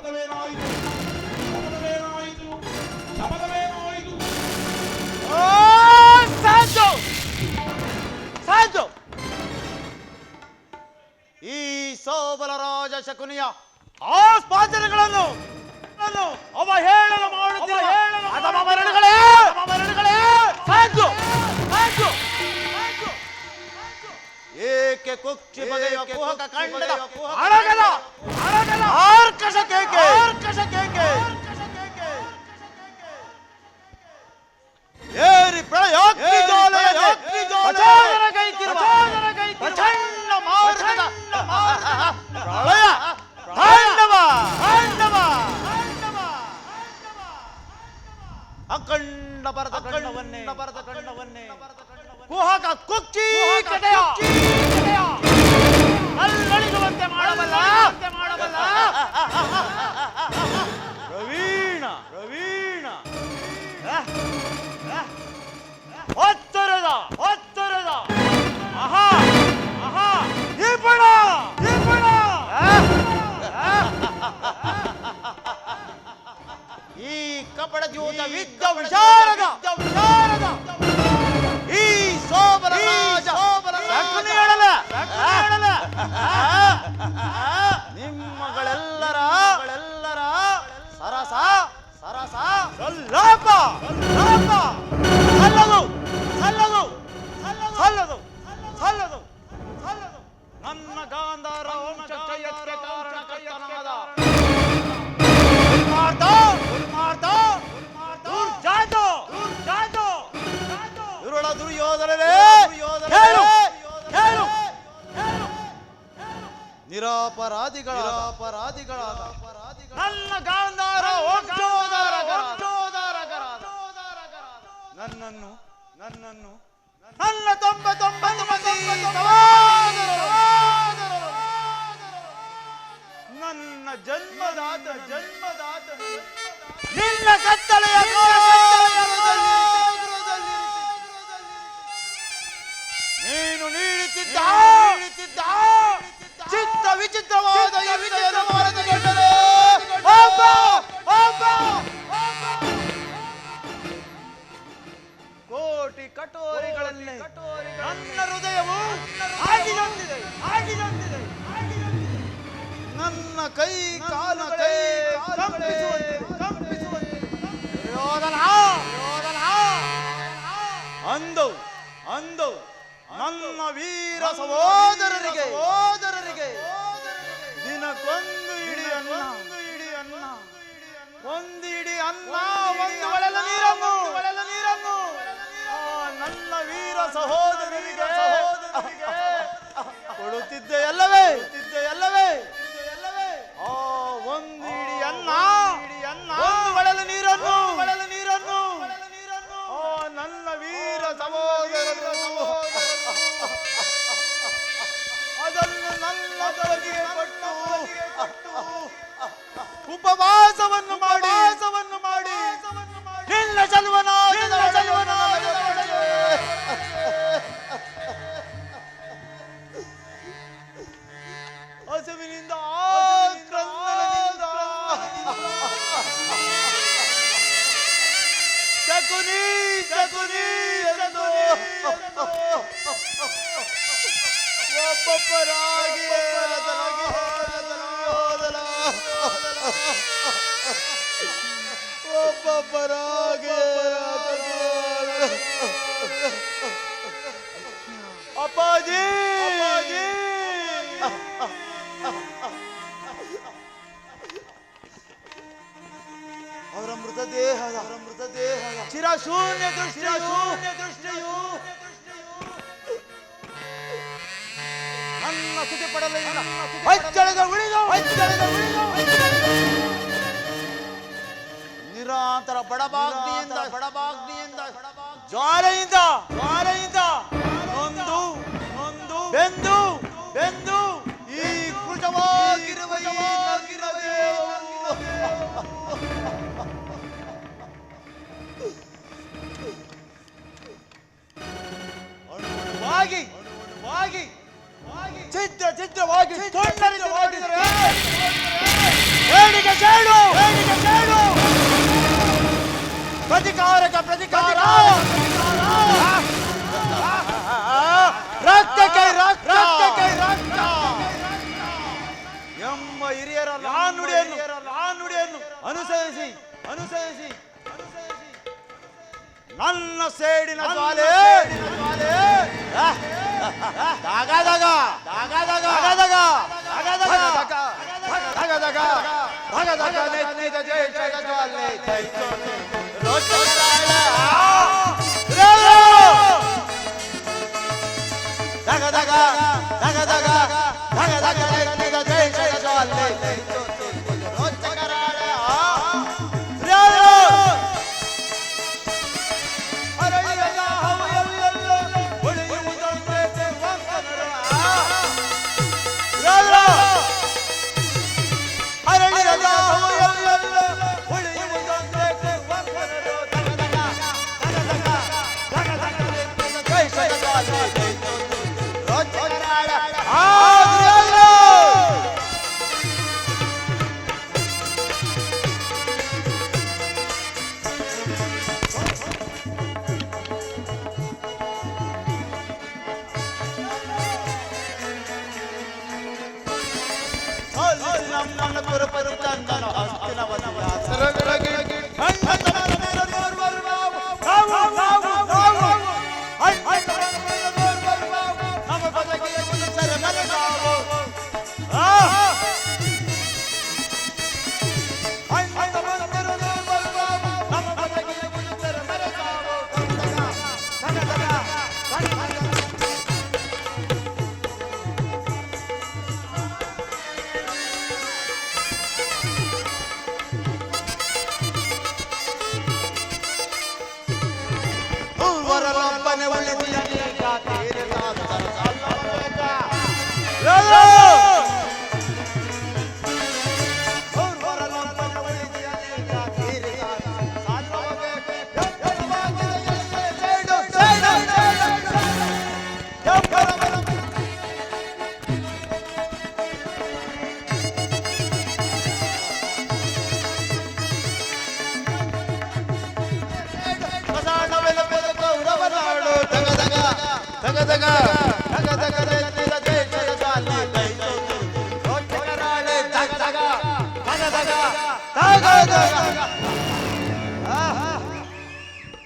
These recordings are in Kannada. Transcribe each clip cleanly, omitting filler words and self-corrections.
ಶಪಥವೇನಾಯಿತು ಶಪಥವೇನಾಯಿತು ಶಪಥವೇನಾಯಿತು. ಸಾಧು ಸಾಧು, ಈ ಸೋಬಲ ರಾಜ ಶಕುನಿಯ ಆಸ್ಪಾದನೆಗಳನ್ನು ಅವಹೇಳನ ಮಾಡುತ್ತಿರುವ ಸಾಧು ಸಾಧು, ಏಕೆ ಕುಕ್ಷಿ ಬಗೆಯ ಕುಹಕ ಕಂಡದ ಅಳಗದ ಆರ್ಕಷ ಕೇಕೆ ಆರ್ಕಷ ಕೇಕೆ ಏರಿ ಪ್ರಳಯಾಗ್ನಿ ಜ್ವಾಲೆಯ ಪ್ರಚೋದನ ಗೈತಿರುವ ಪ್ರಚಂಡ ಮಾರುತದ ಪ್ರಳಯ ತಾಂಡವ ತಾಂಡವ ಅಖಂಡ ಬರದ ಕಣ್ಣವನ್ನೇ ಕುಹಕ ಕುಕ್ಷಿ ಕಟೆಯ ಅಲ್ಲಳಿಸುವಂತೆ ಮಾಡಬಲ್ಲ ಪ್ರವೀಣ ಪ್ರವೀಣ ಒತ್ತರದ ಆಹಾ ಆಹಾ ದೀಪಣ ದೀಪಣ. ಈ ಕಪಡ ದ್ಯೂತ ವಿದ್ದ ವಿಶಾರದ ಈ ಸೋಬರ ನಿಮ್ಮಗಳೆಲ್ಲರ ಸರಸ ಸರಸ ಸಲ್ಲಾಪ ಸಲ್ಲದು ಸಲ್ಲದು ಸಲ್ಲದು ಸಲ್ಲದು ಸಲ್ಲದು. ನನ್ನ ಗಾಂಧಾರ ವಂಶಕ್ಕೆ ಕಾರಣಕರ್ತನಾದ ದುರುಳ ದುರ್ಯೋಧನರೇ, ನಿರಪರಾಧಿಗಳಾದ ನನ್ನ ಗಾಂಧಾರ ನನ್ನನ್ನು ನನ್ನ 99 ಮಂದಿ ನನ್ನ ಜನ್ಮದಾತ ನಿನ್ನ ಕತ್ತಲೆಯ ನೀನು ನೀಡುತ್ತಿದ್ದ ಚಿತ್ತ ವಿಚಿತ್ರವಾದ ಈ ವಿಜಯದ ಮಾರತಗೊಂಡರೆ ಕೋಟಿ ಕಟೋರಿಗಳಲ್ಲಿ ನನ್ನ ಹೃದಯವು ಆಗಿದಂತಿದೆ ನನ್ನ ಕೈ ಕಾಲು ಕಂಪಿಸುವಂತೆ ಅಂದು ನನ್ನ ವೀರ ಸಹೋದರರಿಗೆ ದಿನಕ್ಕೊಂದು ಇಡಿ ಅನ್ನ ಒಂದು ಒಳಲ ನೀರನ್ನು ನನ್ನ ವೀರ ಸಹೋದರರಿಗೆ ಕೊಡುತ್ತಿದ್ದೆ ಅಲ್ಲವೇ ಆ ಒಂದು ಇಡಿ ಅನ್ನ ಒಂದು ಒಳಲ ನೀರನ್ನು ನನ್ನ ವೀರ ಸಹೋದರರು ಅದನ್ನು ನನ್ನ ಬಲಗೆ ಕೊಟ್ಟು ಉಪವಾಸವನ್ನು ಮಾಡಿ ನಿನ್ನ ಹಸುವಿನಿಂದ ಶಕುನಿ ಒಬ್ಬೊಬ್ಬರಾಗಿ ಅಪ್ಪಾಜಿ ಅವರ ಮೃತದೇಹದ ಚಿರಶೂನ್ಯ ದೃಷ್ಟಿಯು ನನ್ನ ಸುದ್ದಿ ಪಡಲಿಲ್ಲ. ಅಚ್ಚಳದ ಉಳಿದು ನಿರಂತರ ಬಡಬಾಗ್ನಿಯಿಂದ ಜ್ವಾಲೆಯಿಂದ ನೊಂದು ಬೆಂದು ಈ ಕೃತವಾಗಿರುವ ಚಿತ್ರವಾಗಿ ಹೇಳಿದ ಪ್ರತಿಕಾರಕ ಪ್ರತಿಕಾರ ರಕ್ತಕ್ಕೆ ರಕ್ತ ಎಂಬ ಹಿರಿಯರ ನುಡಿಯನ್ನು ಅನುಸರಿಸಿ ನನ್ನ ಸೇಡಿನ ಜ್ವಾಲೆ ನನ್ನ ಕುರುಪರು ತಂದನು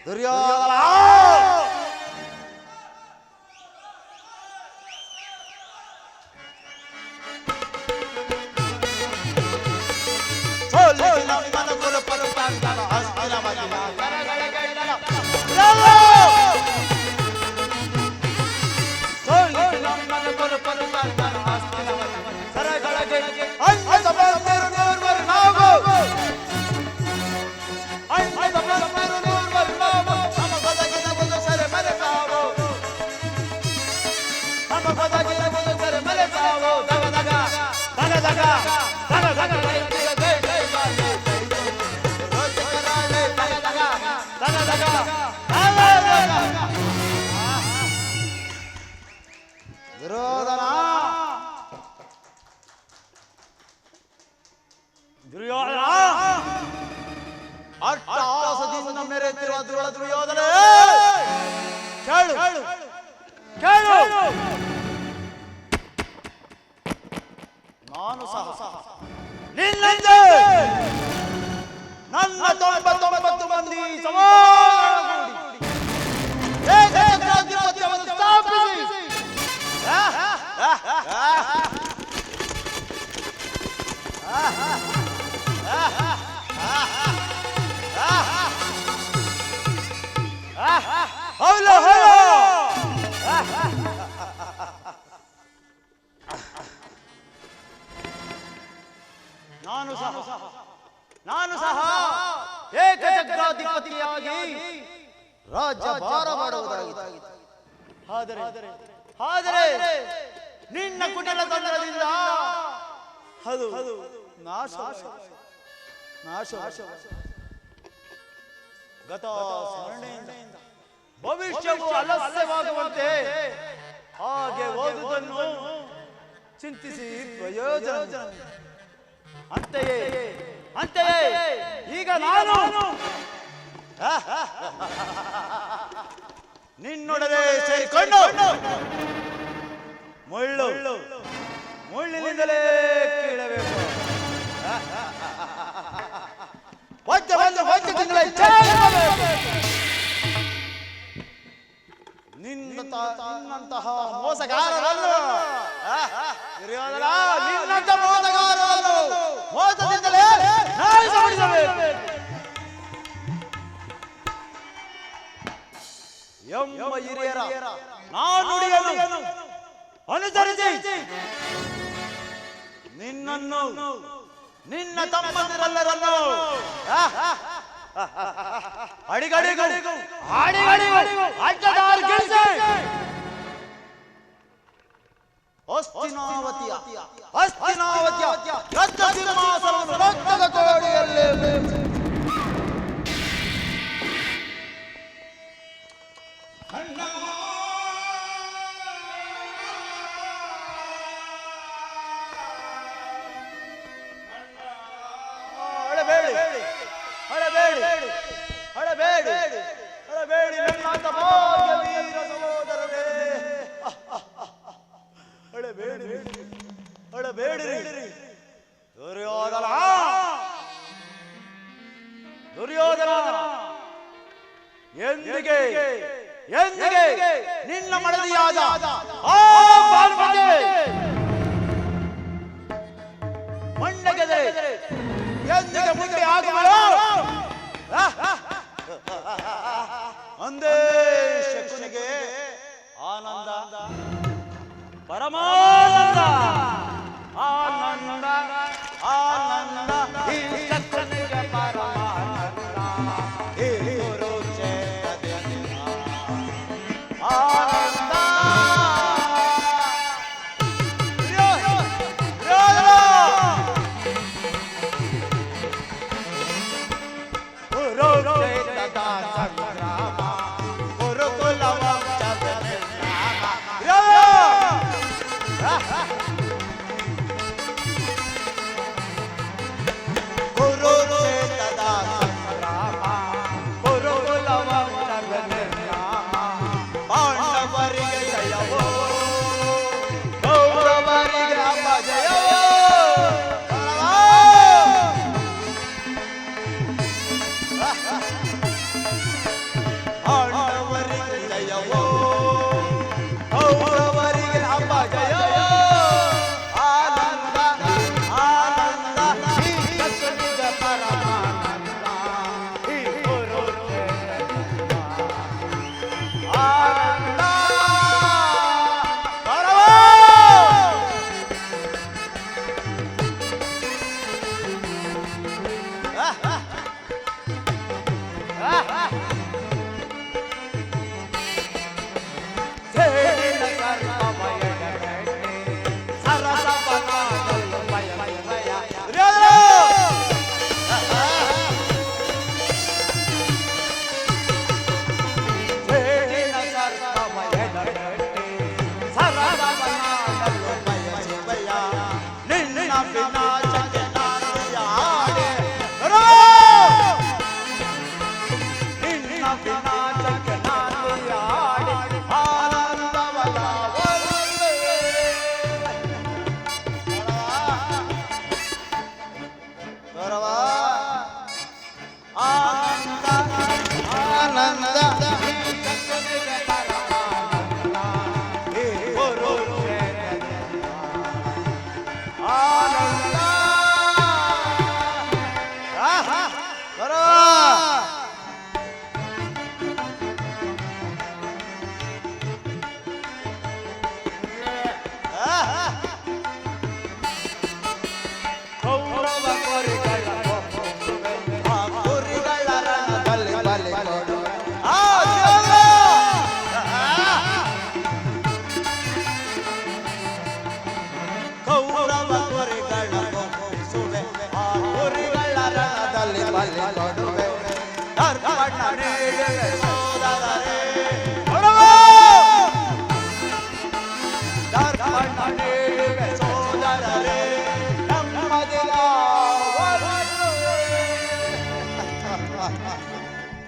ದುರ್ಯೋಧನ ನಮ್ಮನ ಕುರುಪರು ತಂದನು ಹಸ್ತಿನವತಿಯ ಕರಗಳಗೈದನ ನಮ್ಮನ ಕುರುಪರು ತಂದನು ಹಸ್ತಿನವತಿಯ ಕರಗಳಗೈದನ ಅಣ್ಣ ಸಭಾಂತರು ನೋರ್ವರು ನಾವು ಅಣ್ಣ ಸಭಾಂತರು ನೋರ್ವರು ನಾವು ನಮ್ಮ ಬದಗಿನ ಒಂದು ಸರೆ ಮರೆತಾವು ನಮ್ಮ ಬದಗಿನ ಒಂದು ಸರೆ ಮರೆತಾವು ದಗ ದಗ ದಗ ದಗ ದಗ ದಗ ದುರ್ಯೋಧನ ಅಟ್ಟಹಾಸದಿಂದ ಮೆರೆತಿರುವ ದುರ್ಯೋಧನ ಕೇಳು ಕೇಳು ನಾನು ಸಹ ನಿನ್ನಂತೆ ನನ್ನ 99 ಮಂದಿ ಸಮಾನಗೂಡಿ ಏಕಛತ್ರಾಧಿಪತ್ಯವನ್ನು ಸ್ಥಾಪಿಸಿ ನಾನು ಸಹ ಏಕಛತ್ರಾಧಿಪತಿಯಾಗಿ ರಾಜ್ಯ ಭಾರ ಮಾಡುವುದಾಗಿದೆ. ಆದರೆ ನಿನ್ನ ಕುಟಲ ತಂತ್ರದಿಂದ ಅದು ನಾಶ ಗತ ಸ್ಮರಣೆಯಿಂದ ಭವಿಷ್ಯವು ಅಲಸ್ಯವಾಗುವಂತೆ ಹಾಗೆ ಓದುವುದನ್ನು ಚಿಂತಿಸಿ ಪ್ರಯೋಜನ. ಅಂತೆಯೇ ಈಗ ನಾನು ನಿನ್ನೊಡನೆ ಸೇರಿಕೊಂಡು ಮುಳ್ಳು ಮುಳ್ಳಿನಿಂದಲೇ ಕೀಳಬೇಕು. ಒಂದು ತಿಂಗಳ ನಿನ್ನಂತಹ ಮೋಸಗಾರರನ್ನು ನಿನ್ನಂತ ಮೋಸಗಾರರನ್ನು ಮೋಸದಿಂದಲೇ ನಾಶಪಡಿಸಬೇಕು ಎಂಬ ಹಿರಿಯರ ನಾನುಡಿಯನ್ನು ಅನುಸರಿಸಿ ನಿನ್ನನ್ನು ನಿನ್ನ ತಮ್ಮಂದಿರೆಲ್ಲರನ್ನು ಅಡಿಗಡಿಗೂ ಅಡ್ಡದಾರಿಗಿಳಿಸಿ ಹಸ್ತಿನಾವತಿಯ ರಕ್ತ ಸಿಂಹಾಸನವನ್ನು ರಕ್ತದ ಕೋಡಿಯಲ್ಲಿ ಅಣ್ಣ ಅಳಬೇಡಿ ನನ್ನಾತ ಭಾಗ್ಯ ವೀರ ಸಹೋದರರೇ, ಅಳಬೇಡಿರಿ. ದುರ್ಯೋಧನ ಎಂದಿಗೆ ನಿನ್ನ ಮಡದಿಯಾದ ಆ ಪಾರ್ವತಿ ಮಂಡಗೆದೆ ಎಂದಿಗೆ ಮುಂದೆ ಆಗುವಳು ಅಂದೇ ಶಕುನಿಗೆ ಆನಂದ ಪರಮಾನಂದ ಆನಂದ ಈ ಶಕುನಿಗೆ ಪರಮಾನಂದ ಈ ಕುರುಕ್ಷೇತ್ರದಲ್ಲಿ ಆನಂದ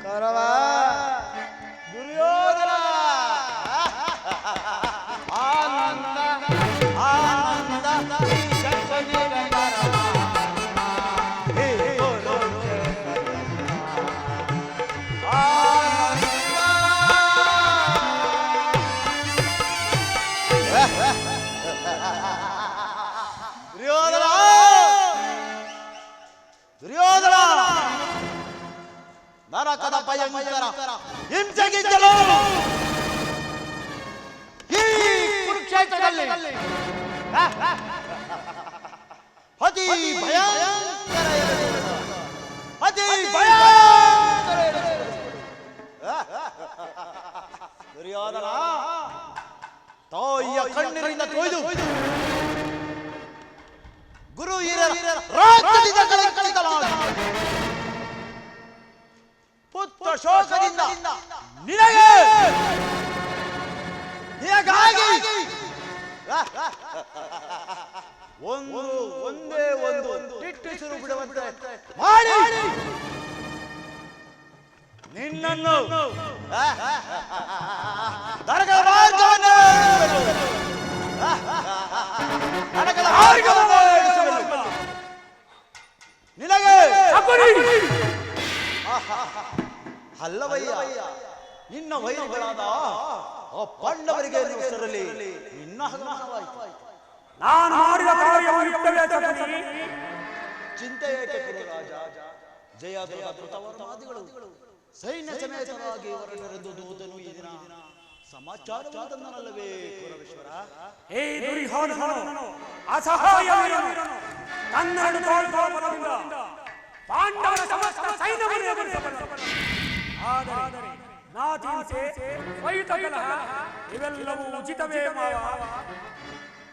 ಕರವ ದುರ್ಯೋಧನ ದುರ್ಯೋಧನ ನರಕದ ಭಯಂಕರ ಹಿಂಸೆಗಿಂತಲೂ ಈ ಕುರುಕ್ಷೇತ್ರದಲ್ಲಿ ಅತಿ ಭಯಂಕರ ಅತಿ ಭಯಂಕರ ದುರ್ಯೋಧನ ತಾಯಿಯ ಕಣ್ಣಿನಿಂದ ತೊಯ್ದು ಗುರು ಹಿರಿಯರ ರಾಜ್ಯದಿಂದ ಕಳಕಳಿಸಲಾದ ಪುತ್ರ ಶೋಕದಿಂದ ನಿನಗೆ ನಿನಗಾಗಿ ಒಂದೇ ಒಂದು ನಿಟ್ಟುಸಿರು ಬಿಡುವಂತೆ ಮಾಡಿ ನಿನ್ನನ್ನು ನರಕದ ಮಾರ್ಗವನ್ನು ನರಕದ ಮಾರ್ಗವನ್ನು ನಿನಗೆ ಅಲ್ಲವಯ್ಯ ನಿನ್ನ ವೈರಿಗಳಾದ ಆ ಪಾಂಡವರಿಗೆ ಹೆಸರಲ್ಲಿ ನಿನ್ನ ಹನುಮಾನವಾಯಿತು. ನಾನು ಮಾಡಿದ ಕಾರ್ಯವನ್ನು ಚಿಂತೆ ಏಕೆ ರಾಜ ಜಯಾದ ಕೃತವಾದಿಗಳು ಸೈನ್ಯ ಸಮೇತರಾಗಿ ಹೊರಟರೆಂದು ದೂತನು ಈ ದಿನ ಸಮಾಚಾರವಾದನ್ನಲ್ಲವೇ ಕುರವೇಶ್ವರ? ಹೇ ದುರ್ಯೋಧನನು ಅಸಹಾಯ ವೀರನು ತನ್ನೆರಡು ತೋಳ್ಬಲದಿಂದ ಪಾಂಡವರ ಸಮಸ್ತ ಸೈನ್ಯವನ್ನು ಎದುರಿಸಬಲ್ಲನು. ಆದರೆ ನಾತಿಂಸೆ ವೈತ ಕಲಹ ಇವೆಲ್ಲವೂ ಉಚಿತವೇ ಮಾವ.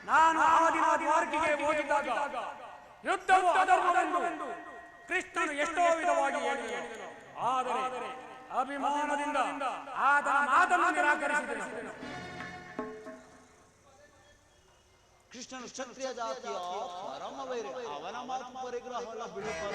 ನಾನು ಆದಿನಾದಿ ಮಾರ್ಗಿಗೆ ಹೋಗಿದ್ದಾಗ ಯುದ್ಧವು ಅಧರ್ಮವೆಂದು ಕೃಷ್ಣನು ಎಷ್ಟೋ ವಿಧವಾಗಿ ಹೇಳಿದನು. ಆದರೆ ಅಭಿಮಾನದಿಂದ ಆತನ ಮಾತನ್ನು ನಿರಾಕರಿಸಿದನು. ಕೃಷ್ಣನು ಕ್ಷತ್ರಿಯ ಜಾತಿಯ ಪರಮ ವೈರಿ, ಅವನ ಮಾತು ಪರಿಗ್ರಹವಲ್ಲ ಬಿಡುತ್ತಾರ.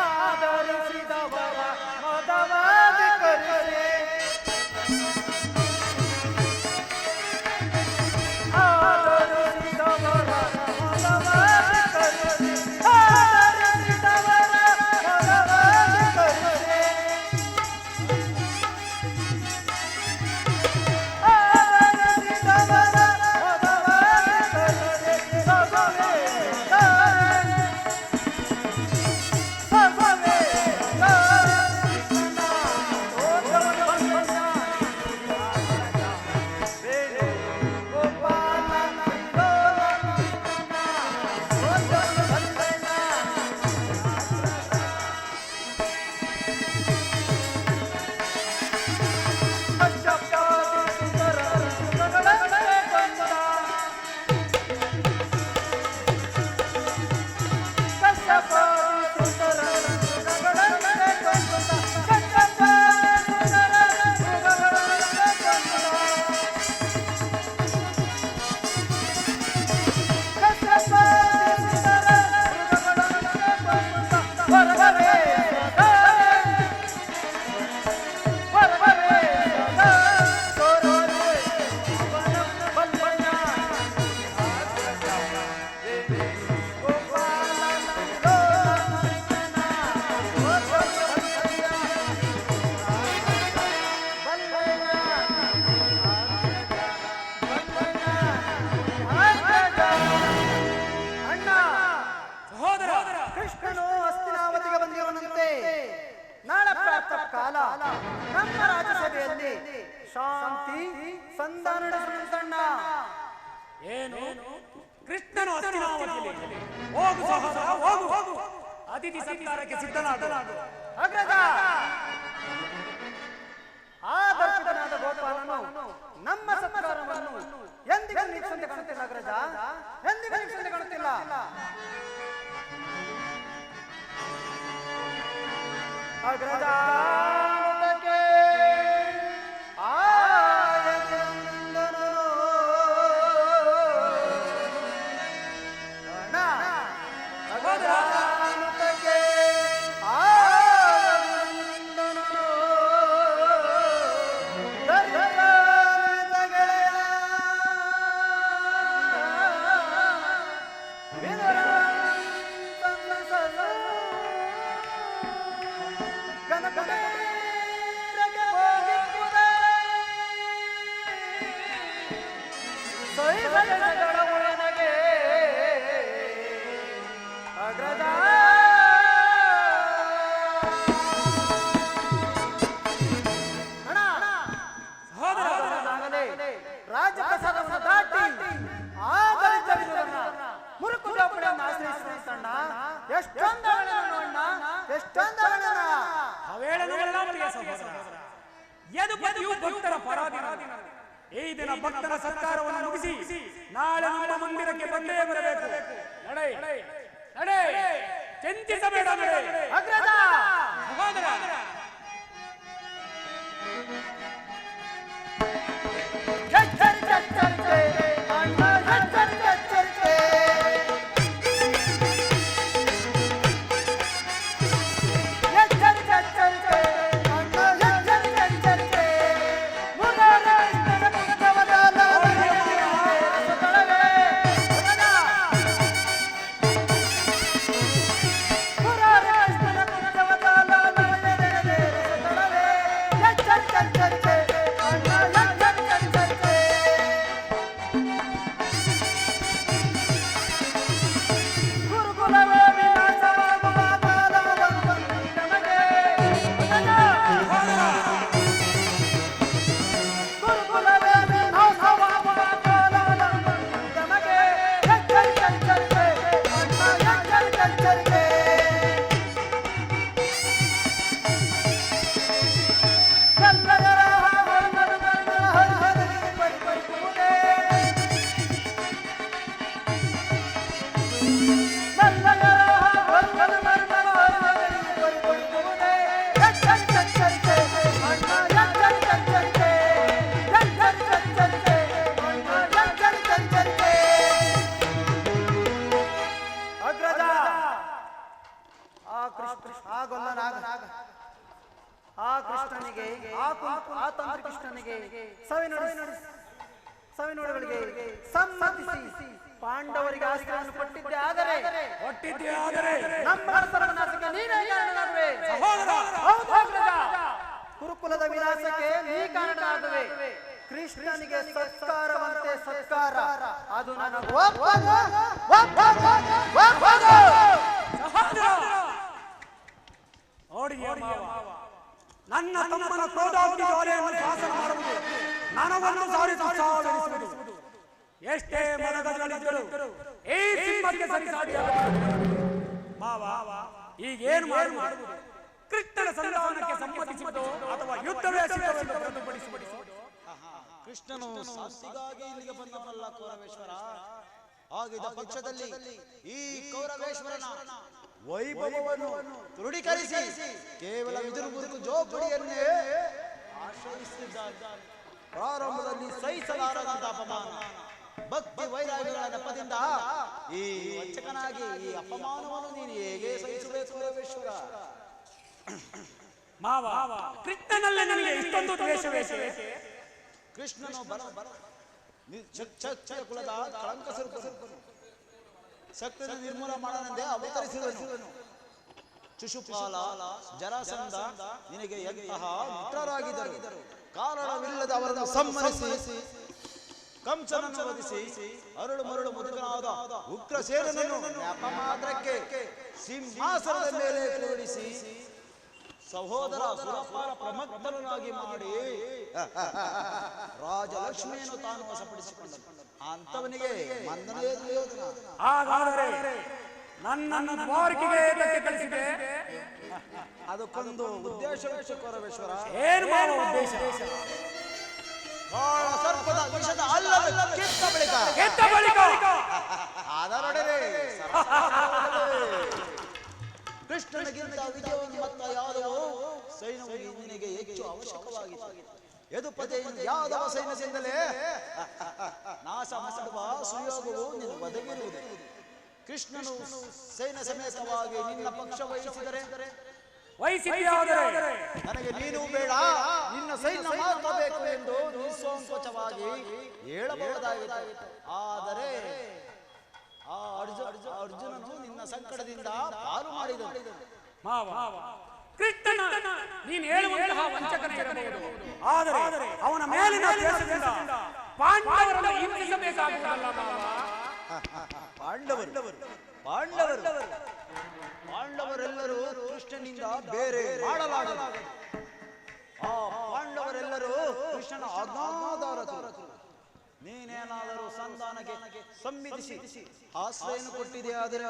ಆದರಿಸಿದವರ ಮದವಾದಿ ಕರೆರೆ ಕಾಲ ನಮ್ಮ ರಾಜ್ಯಸಭೆಯಲ್ಲಿ ಶಾಂತಿ ಸಂಧಾನ ನಡೆಸೋಣ. ಏನು ಕೃಷ್ಣನು ಹಸ್ತಿನಾವತಿಯಲ್ಲಿ ಹೋಗು ಸಹೋದರ ಹೋಗು, ಅತಿಥಿ ಸತ್ಕಾರಕ್ಕೆ ಸಿದ್ಧನಾಗು. ಅಗ್ರಜ, ಆದರ್ಶನಾದ ಗೋಪಾಲನು ನಮ್ಮ ಸತ್ಕಾರವನ್ನು ಎಂದಿಗೂ ನಿರೀಕ್ಷೆ ಕಾಣುತ್ತಿಲ್ಲ. ಅಗ್ರಜ, ಎಂದಿಗೂ ನಿರೀಕ್ಷೆ ಕಾಣುತ್ತಿಲ್ಲ. ಅಗ್ರಜ ಗಣಪ ಕುಟೀರಕ್ಕೆ ಹೋಗಿದ್ದುದೇ. ಸೈಸಗಳ ಒಳಗೆ ಅಗ್ರಜ ರಾಜಪ್ರಸಾದವನ್ನು ದಾಟಿ ಮುರುಕು ಜೋಪಡಿಯನ್ನು ಆಶ್ರಯಿಸುವಂತಣ್ಣ ಎಷ್ಟೊಂದಣ್ಣ ಎಷ್ಟೊಂದಣ್ಣ ಅವೇಳನವೆಲ್ಲ ಪ್ರಿಯ ಸಹೋದರ, ಯದುಪತಿಯು ಭಕ್ತರ ಪರಾಧೀನ. ಈ ದಿನ ಭಕ್ತರ ಸತ್ಕಾರವನ್ನು ಮುಗಿಸಿ ನಾಳೆ ನಮ್ಮ ಮಂದಿರಕ್ಕೆ ಬಂದೇ ಬರಬೇಕು. ನಡೆ ನಡೆ, ಚಿಂತಿಸಬೇಡ, ನಡೆ. ಅಗ್ರಜ ಸಹೋದರ, ಆ ಕೃಷ್ಣನಿಗೆ ಆ ತಂತ್ರ ಕೃಷ್ಣನಿಗೆ ಸವಿನೋಡುಗಳಿಗೆ ಸಮ್ಮತಿಸಿ ಪಾಂಡವರಿಗೆ ಆಶ್ರಯವನ್ನು ಕೊಟ್ಟಿದ್ದೆ ಆದರೆ ನಮ್ಮ ಸರ್ವನಾಶಕ್ಕೆ ನೀನೇ ಕಾರಣನಾಗುವೆ. ಕುರುಕುಲದ ವಿನಾಶಕ್ಕೆ ನೀ ಕಾರಣನಾಗುವೆ. ಕೃಷ್ಣನಿಗೆ ಸತ್ಕಾರವಂತೆ ಸತ್ಕಾರ ಅದು ನನಗೆ ನನ್ನ ತಮ್ಮನ ಕ್ರೋಧಾಗ್ನಿ ಜ್ವಾಲೆಯನ್ನು ಶಾಸನ ಮಾಡುವುದು, ನನವನ್ನು ಸಾರಿಸುವುದು. ಎಷ್ಟೇ ಮನಗಗಳಿದ್ದರು ಈ ಸಿಂಹಕ್ಕೆ ಈಗೇನು ಮಾಡುವುದು? ಕೃಷ್ಣನ ಸಂಧಾನಕ್ಕೆ ಸಮ್ಮತಿಸುವುದು ಅಥವಾ ಯುದ್ಧವೇ ಸಿದ್ಧವೆಂದು ಹೊರತುಪಡಿಸುವುದು? ಕೃಷ್ಣನು ಶಾಂತಿಗಾಗಿ ಇಲ್ಲಿಗೆ ಬಂದವನಲ್ಲ ಕೌರವೇಶ್ವರ. ಆಗಿದ್ದ ಪಕ್ಷದಲ್ಲಿ ಈ ಕೌರವೇಶ್ವರನ ವೈಭವವನ್ನು ದೃಢೀಕರಿಸಿ ಕೇವಲ ವಿದುರು ಜೋಪಡಿಯನ್ನೇ ಆಶ್ರಯಿಸುತ್ತಿದ್ದಾನೆ. ಪ್ರಾರಂಭದಲ್ಲಿ ಸಹಿಸಲಾರದಂತ ಅಪಮಾನ, ಭಕ್ತಿ ವೈರಾಗ್ಯಗಳ ನೆಪದಿಂದ ಈ ವಂಚಕನಾಗಿ ಈ ಅಪಮಾನವನ್ನು ನೀನು ಹೇಗೆ ಸಹಿಸಬೇಕು ಕೌರವೇಶ್ವರ? ಮಾವ, ಕೃಷ್ಣನಲ್ಲೇ ನಿನಗೆ ಇಷ್ಟೊಂದು ದ್ವೇಷವೇ? ಕೃಷ್ಣನು ಕುಲದ ಕಳಂಕ ಸ್ವರೂಪನು, ಶಕ್ತಿಯನ್ನು ನಿರ್ಮೂಲ ಮಾಡನೆಂದೇ ಅವತರಿಸಿದನು. ಶಿಶುಪಾಲ, ಜರಾಸಂಧ ನಿನಗೆ ಎಂತಹ ಮಿತ್ರರಾಗಿದ್ದರು. ಕಾರಣವಿಲ್ಲದ ಅವರನ್ನು ಸಮ್ಮನಿಸಿ ಕಂಸನನ್ನು ವಧಿಸಿ ಅರಳು ಮರಳು ಮುದುಕನಾದ ಉಗ್ರಸೇನನನ್ನು ನೆಪ ಮಾತ್ರಕ್ಕೆ ಸಿಂಹಾಸನದ ಮೇಲೆ ಕೂರಿಸಿ ಸಹೋದರ ಸುರಪಾಲ ಪ್ರಮಗ್ಧನಾಗಿ ಮಾಡಿ ರಾಜಲಕ್ಷ್ಮಿಯನ್ನು ತಾನು ವಶಪಡಿಸಿಕೊಂಡನು. ಅಂತವನಿಗೆ ಮಂದನೇ ದುರ್ಯೋಧನ. ಹಾಗಾದರೆ ನನ್ನನ್ನು ದ್ವಾರಕೆಗೆ ಏತಕ್ಕೆ ಕಳಿಸಿದೆ? ಅದಕ್ಕೊಂದು ಉದ್ದೇಶ ಕೌರವೇಶ್ವರ. ಏನು ಮಾಡುವ ಉದ್ದೇಶ? ಕಾಳ ಸರ್ಪದ ವಿಷದ ಅಲ್ಲದ ಕಿತ್ತ ಬಳಿಕ ಅದರೊಡನೆ ಕೃಷ್ಣನಿಗಿಂತ ವಿಜಯೋನ್ಮತ್ತ ಯಾದವೋ ಸೈನ್ಯವು ನಿನಗೆ ಹೆಚ್ಚು ಅವಶ್ಯಕವಾಗಿತ್ತು. ಯದುಪತಿಯನ್ನು ಯಾದವ ಸೈನ್ಯದಿಂದಲೇ ನಾಶ ಮಾಡುವ ಸುಯೋಗವು ನಿನ್ನ ಒದಗಿರುವುದು. ಕೃಷ್ಣನು ಸೈನ್ಯ ಸಮೇತವಾಗಿ ನಿನ್ನ ಪಕ್ಷ ವಹಿಸಿದರೆ ನನಗೆ ನೀನು ಬೇಡ, ನಿನ್ನ ಸೈನ್ಯ ಮಾತ್ರ ಬೇಕು ಎಂದು ನಿಸ್ಸಂಕೋಚವಾಗಿ ಹೇಳಬಹುದಾಗಿತ್ತು. ಆದರೆ ಆ ಅರ್ಜುನನು ನಿನ್ನ ಸಂಕಟದಿಂದ ಪಾರು ಮಾಡಿದನು. ಕೃಷ್ಣನ ನೀನು ಹೇಳುವಂತಹ ವಂಚಕನೇ ಇರಬಹುದು, ಆದರೆ ಅವನ ಮೇಲಿನ ದ್ವೇಷದಿಂದ ಪಾಂಡವರನ್ನು ಹಿಂಸಿಸಬೇಕಾಗುವುದಲ್ಲ ಮಾವ. ಪಾಂಡವರೆಲ್ಲರೂ ಕೃಷ್ಣನಿಂದ ಬೇರೆ ಮಾಡಲಾಗದು. ಆ ಪಾಂಡವರೆಲ್ಲರೂ ಕೃಷ್ಣನ ಆಜ್ಞಾಧಾರಕರು. ನೀನೇನಾದರೂ ಸಂಧಾನಕ್ಕೆ ಸಮ್ಮತಿಸಿ ಆಶ್ರಯವನ್ನು ಕೊಟ್ಟಿದೆಯಾದರೆ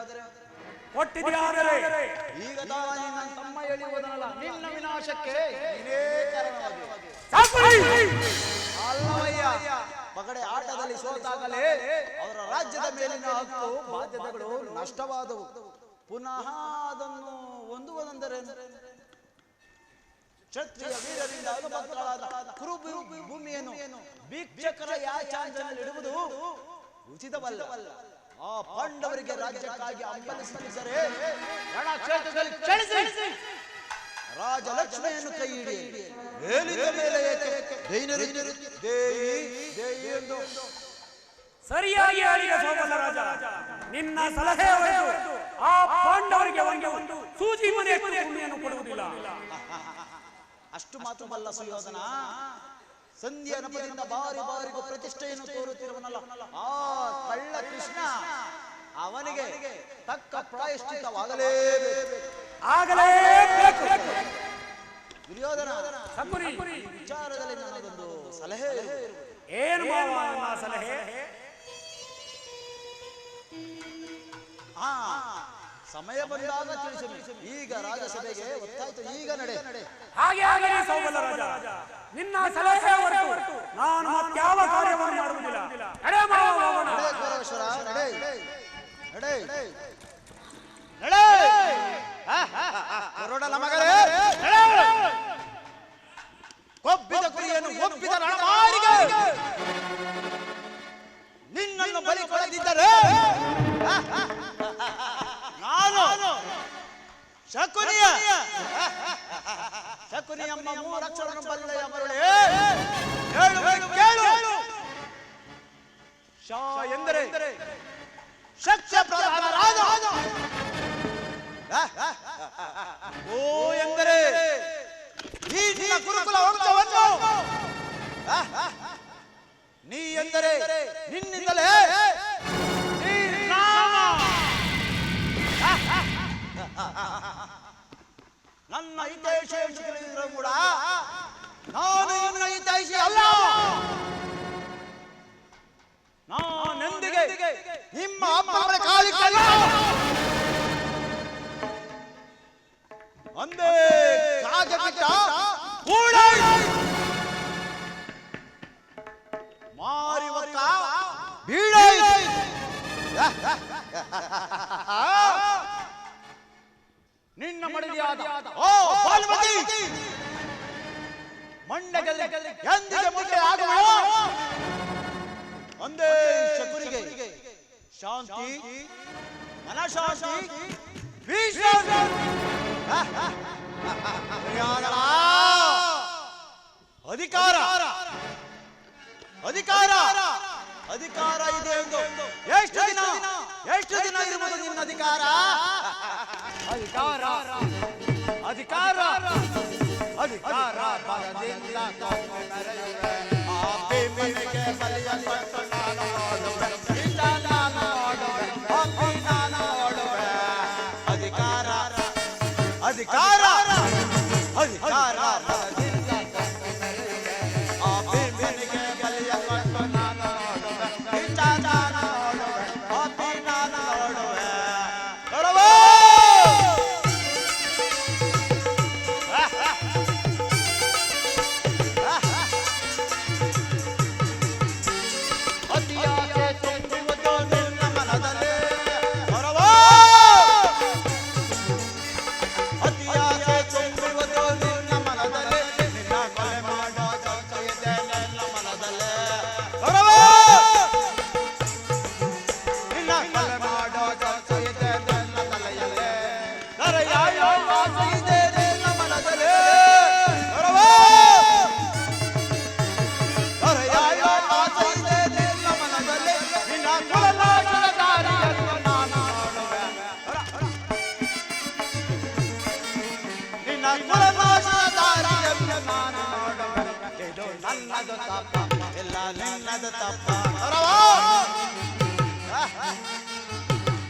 ಈಗ ನಿನ್ನ ತಮ್ಮ ಎಳೆಯುವುದಲ್ಲ, ನಿನ್ನ ವಿನಾಶಕ್ಕೆ ನೀನೇ ಕಾರಣವಾಗಿ. ಅಲ್ಲವಯ್ಯ, ಪಗಡೆ ಆಟದಲ್ಲಿ ಸೋತಾಗಲೇ ಅವರ ರಾಜ್ಯದ ಮೇಲಿನ ಹಕ್ಕು ಬಾಧ್ಯತೆಗಳು ನಷ್ಟವಾದವು. ಪುನಃ ಅದನ್ನು ಹೊಂದುವುದೆಂದರೆ ಕ್ಷತ್ರಿಯ ವೀರರಿಂದ ಅನುಭಕ್ತಳಾದ ಕುರು ಭೂಮಿಯನ್ನು ಭಿಕ್ಷಕರ ಯಾಚಾಂಜನಲ್ಲಿಡುವುದು ಉಚಿತವಲ್ಲ. ಆ ಪಾಂಡವರಿಗೆ ರಾಜ್ಯಕ್ಕಾಗಿ ಹಂಬಲಿಸಿದರೆ ರಣಕ್ಷೇತ್ರದಲ್ಲಿ ಚಳಿಸಿ ರಾಜಲಕ್ಷ್ಮಿಯನ್ನು ಕೈ ಹಿಡಿ. ಮೇಲಿನ ಮೇಲೆ ಎಂದು ಸರಿಯಾಗಿ ಹೇಳಿದ ಸೋಮಲ ರಾಜ. ನಿನ್ನ ಸಲಹೆ ಹೊರತು ಆ ಪಾಂಡವರಿಗೆ ಒಂದು ಸೂಜಿ ಮನೆಯನ್ನು ಕೊಡುವುದಿಲ್ಲ. ಅಷ್ಟು ಮಾತು ಬಲ್ಲ ಸುಯೋಧನ. ಸಂಧಿಯ ನಪದಿಂದ ಬಾರಿಗೂ ಪ್ರತಿಷ್ಠೆಯನ್ನು ತೋರುತ್ತಿರುವನಲ್ಲ ಆ ಕಳ್ಳ ಕೃಷ್ಣ, ಅವನಿಗೆ ತಕ್ಕ ಪ್ರಾಯಶ್ಚಿತ್ತವಾಗಲೇಬೇಕು. ದುರ್ಯೋಧನ, ವಿಚಾರದಲ್ಲಿ ನನ್ನದೊಂದು ಸಲಹೆ. ಏನು ನನ್ನ ಸಲಹೆ? ಸಮಯ ಬಂದಾಗ ತಿಳಿಸಿ. ಈಗ ರಾಜಸಭೆಗೆ ಒತ್ತಾಯ್ತು, ಈಗ ನಡೆ. ಹಾಗೆ ಆಗಲಿ ಸೌಬಲ ರಾಜ. ನಿನ್ನ ಸಲಹೆ ಹೊರತು ನಾನು ಮತ್ಯಾವ ಕಾರ್ಯವನ್ನು ಮಾಡುವುದಿಲ್ಲ. ಕೊಬ್ಬಿದ ಕುರಿಯನ್ನು ಒಪ್ಪಿದ ರಣಮಾರಿಗೆ ನಿನ್ನನ್ನು ಬಲಿ ಕೊಡದಿದ್ದರೆ ನಾನು ಶಕುನಿಯಮ್ಮ ಮೂರಕ್ಷರನು ಬಲ್ಲೆಯ ಮರುಳೆ ಕೇಳು. ಶಾ ಎಂದರೆ ಶಕ್ತಿಯ ಪ್ರಧಾನರಾದ, ಓ ಎಂದರೆ ಈ ನಿನ್ನ ಗುರುಕುಲ ವಂಶವನ್ನು, ನೀ ಎಂದರೆ ನಿನ್ನಿಂದಲೇ ನನ್ನ ಹಿತೈಷಿ ತಿಳಿದಿದ್ದರೂ ಕೂಡ ನಾನು ನನ್ನ ಹಿತೈಷಿ ಅಲ್ಲ. ನಾನೆಂದಿಗೆ ನಿಮ್ಮ ಅಪ್ಪನ ಕಾಲಿಕ್ಕಲ್ಲ. ಒಂದೇ ಕಾಗಬಿಟ್ಟ ಕೂಡ ಮಾರಿವಕ್ಕ ಬೀಳ ನಿನ್ನ ಮಡದಿಯಾದ ಓ ಬಾಲ್ಮತಿ ಮಂಡಗಲ್ಲಿ ಎಂದಿಗೆ ಮುಂದೆ ಆಗುವಳು. ಒಂದೇ ಶಕುನಿಗೆ ಶಾಂತಿ, ಮನಶಾಂತಿ, ಅಧಿಕಾರ ಇದೆ ಎಂದು ಎಷ್ಟು ದಿನ ಇರುವುದು ನಿನ್ನ ಅಧಿಕಾರ? ಅಧಿಕಾರ ಬಲದಿಂದ ನನ್ನದು ತಪ್ಪ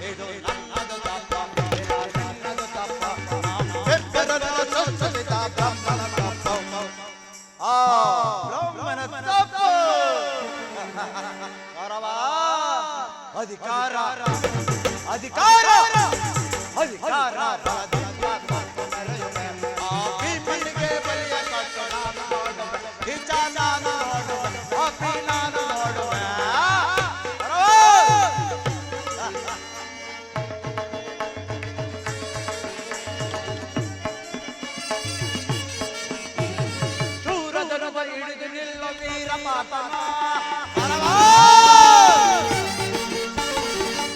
ಇದು ನನ್ನದು ತಪ್ಪ ನನ್ನದು ತಪ್ಪ ಬ್ರಹ್ಮನ ತಪ್ಪು ಅಧಿಕಾರ ಅಧಿಕಾರ ಅಧಿಕಾರ ಭೀಮನಿಗೆ ಬಲಿಯ ಕೊಟ್ಟು ನಾನು ನೋಡುವೆ ಹಿಜ ನಾನು ನೋಡುವೆ ಅಪ್ಪಿ ನಾನು ನೋಡುವೆ ಶೂರಧನುವ ಹಿಡಿದು ನಿಲ್ಲೋ ವೀರ ಮಾತನ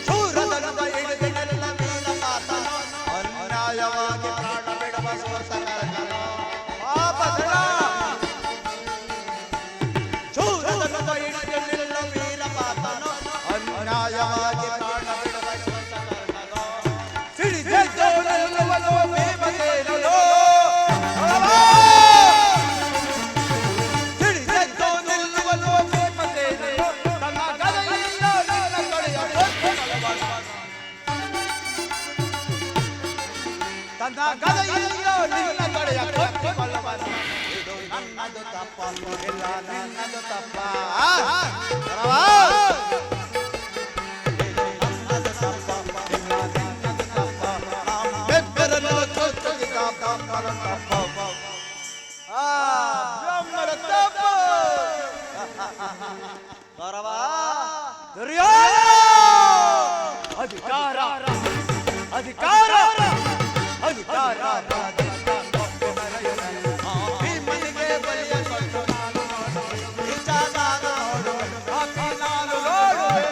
ಶೂರಧನುವ ಹಿಡಿದು ನಿಲ್ಲ ವೀರ ಮಾತನ ಅನ್ಯಾಯವಾಗಿ ಪ್ರಾಣ ಬಿಡುವ ಸ್ವಸಕರ್ಕನ ಪಾಪದಳ ಶೂರಧನುವ ಹಿಡಿದು ನಿಲ್ಲ ವೀರ ಮಾತನ ಅನ್ಯಾಯವಾಗಿ ಪ್ರಾಣ ಬಿಡುವ ಸ್ವಸಕರ್ಕನ ಸಿಡಿದೆದ್ದು ನಿಲ್ಲುವನು ಭೀಮಸೇನನು ತನ್ನ ಗದೆಯಿಂದ ನಿನ್ನ ಕಡೆಯ ಕೊಟ್ಟಿಕೊಳ್ಳಬಲ್ಲ ಇದು ನನ್ನದು ತಪ್ಪ ಇಲ್ಲ ನನ್ನದು ತಪ್ಪ ನನ್ನದು ತಪ್ಪ ಇಲ್ಲ ನನ್ನದು ತಪ್ಪ ಬೆಕ್ಕರನ್ನು ಚೊಚ್ಚಗಿದ ಬ್ರಹ್ಮನ ತಪ್ಪ ಬ್ರಹ್ಮನ ತಪ್ಪ ಗೌರವ ದುರ್ಯೋಧನ ಅಧಿಕಾರ ಅಧಿಕಾರ ಅಧಿಕಾರ ಭೀಮನಿಗೆ ಬಲಿಯ ಕೊಟ್ಟು ನಾನು ನೋಡುವೆ ನಿಜ ನಾನು ನೋಡುವೆ ಅಪ್ಪಿ ನಾನು ನೋಡುವೆ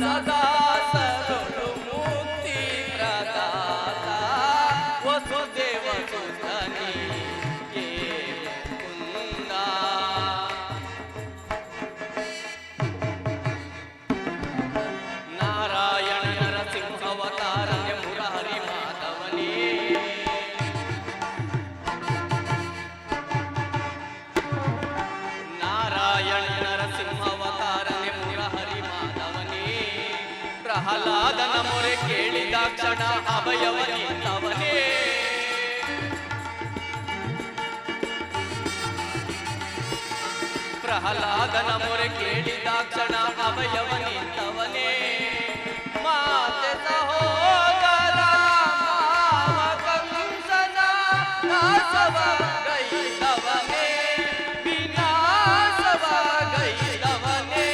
ರಸದಾಸರುಳು ಮುಕ್ತಿ ಪ್ರದಾತ ವಸುದೇವ ಸುತನಿ ಮುಕುಂದ. ನಾರಾಯಣ ನರಸಿಂಹವತಾರನೆ ಮುರಹರಿ ಮಾಧವನೇ. ನಾರಾಯಣ ನರಸಿಂಹವತಾರನೆ ಮುರಹರಿ ಮಾಧವನೇ. ಪ್ರಹ್ಲಾದನ ಮೊರೆ ಕೇಳಿದ ಕ್ಷಣ ಅಭಯವನಿದ್ದವನೇ. ಪ್ರಹ್ಲಾದನ ಮೊರೆ ಕೇಳಿದ ಕ್ಷಣ ಅಭಯವನಿದ್ದವನೇ. ಮಾತೆ ಸಹೋದರ ಮಾವ ಕಂಸನ ನಾಶವ ಗೈದವನೇ. ವಿನಾಶವ ಗೈದವನೇ.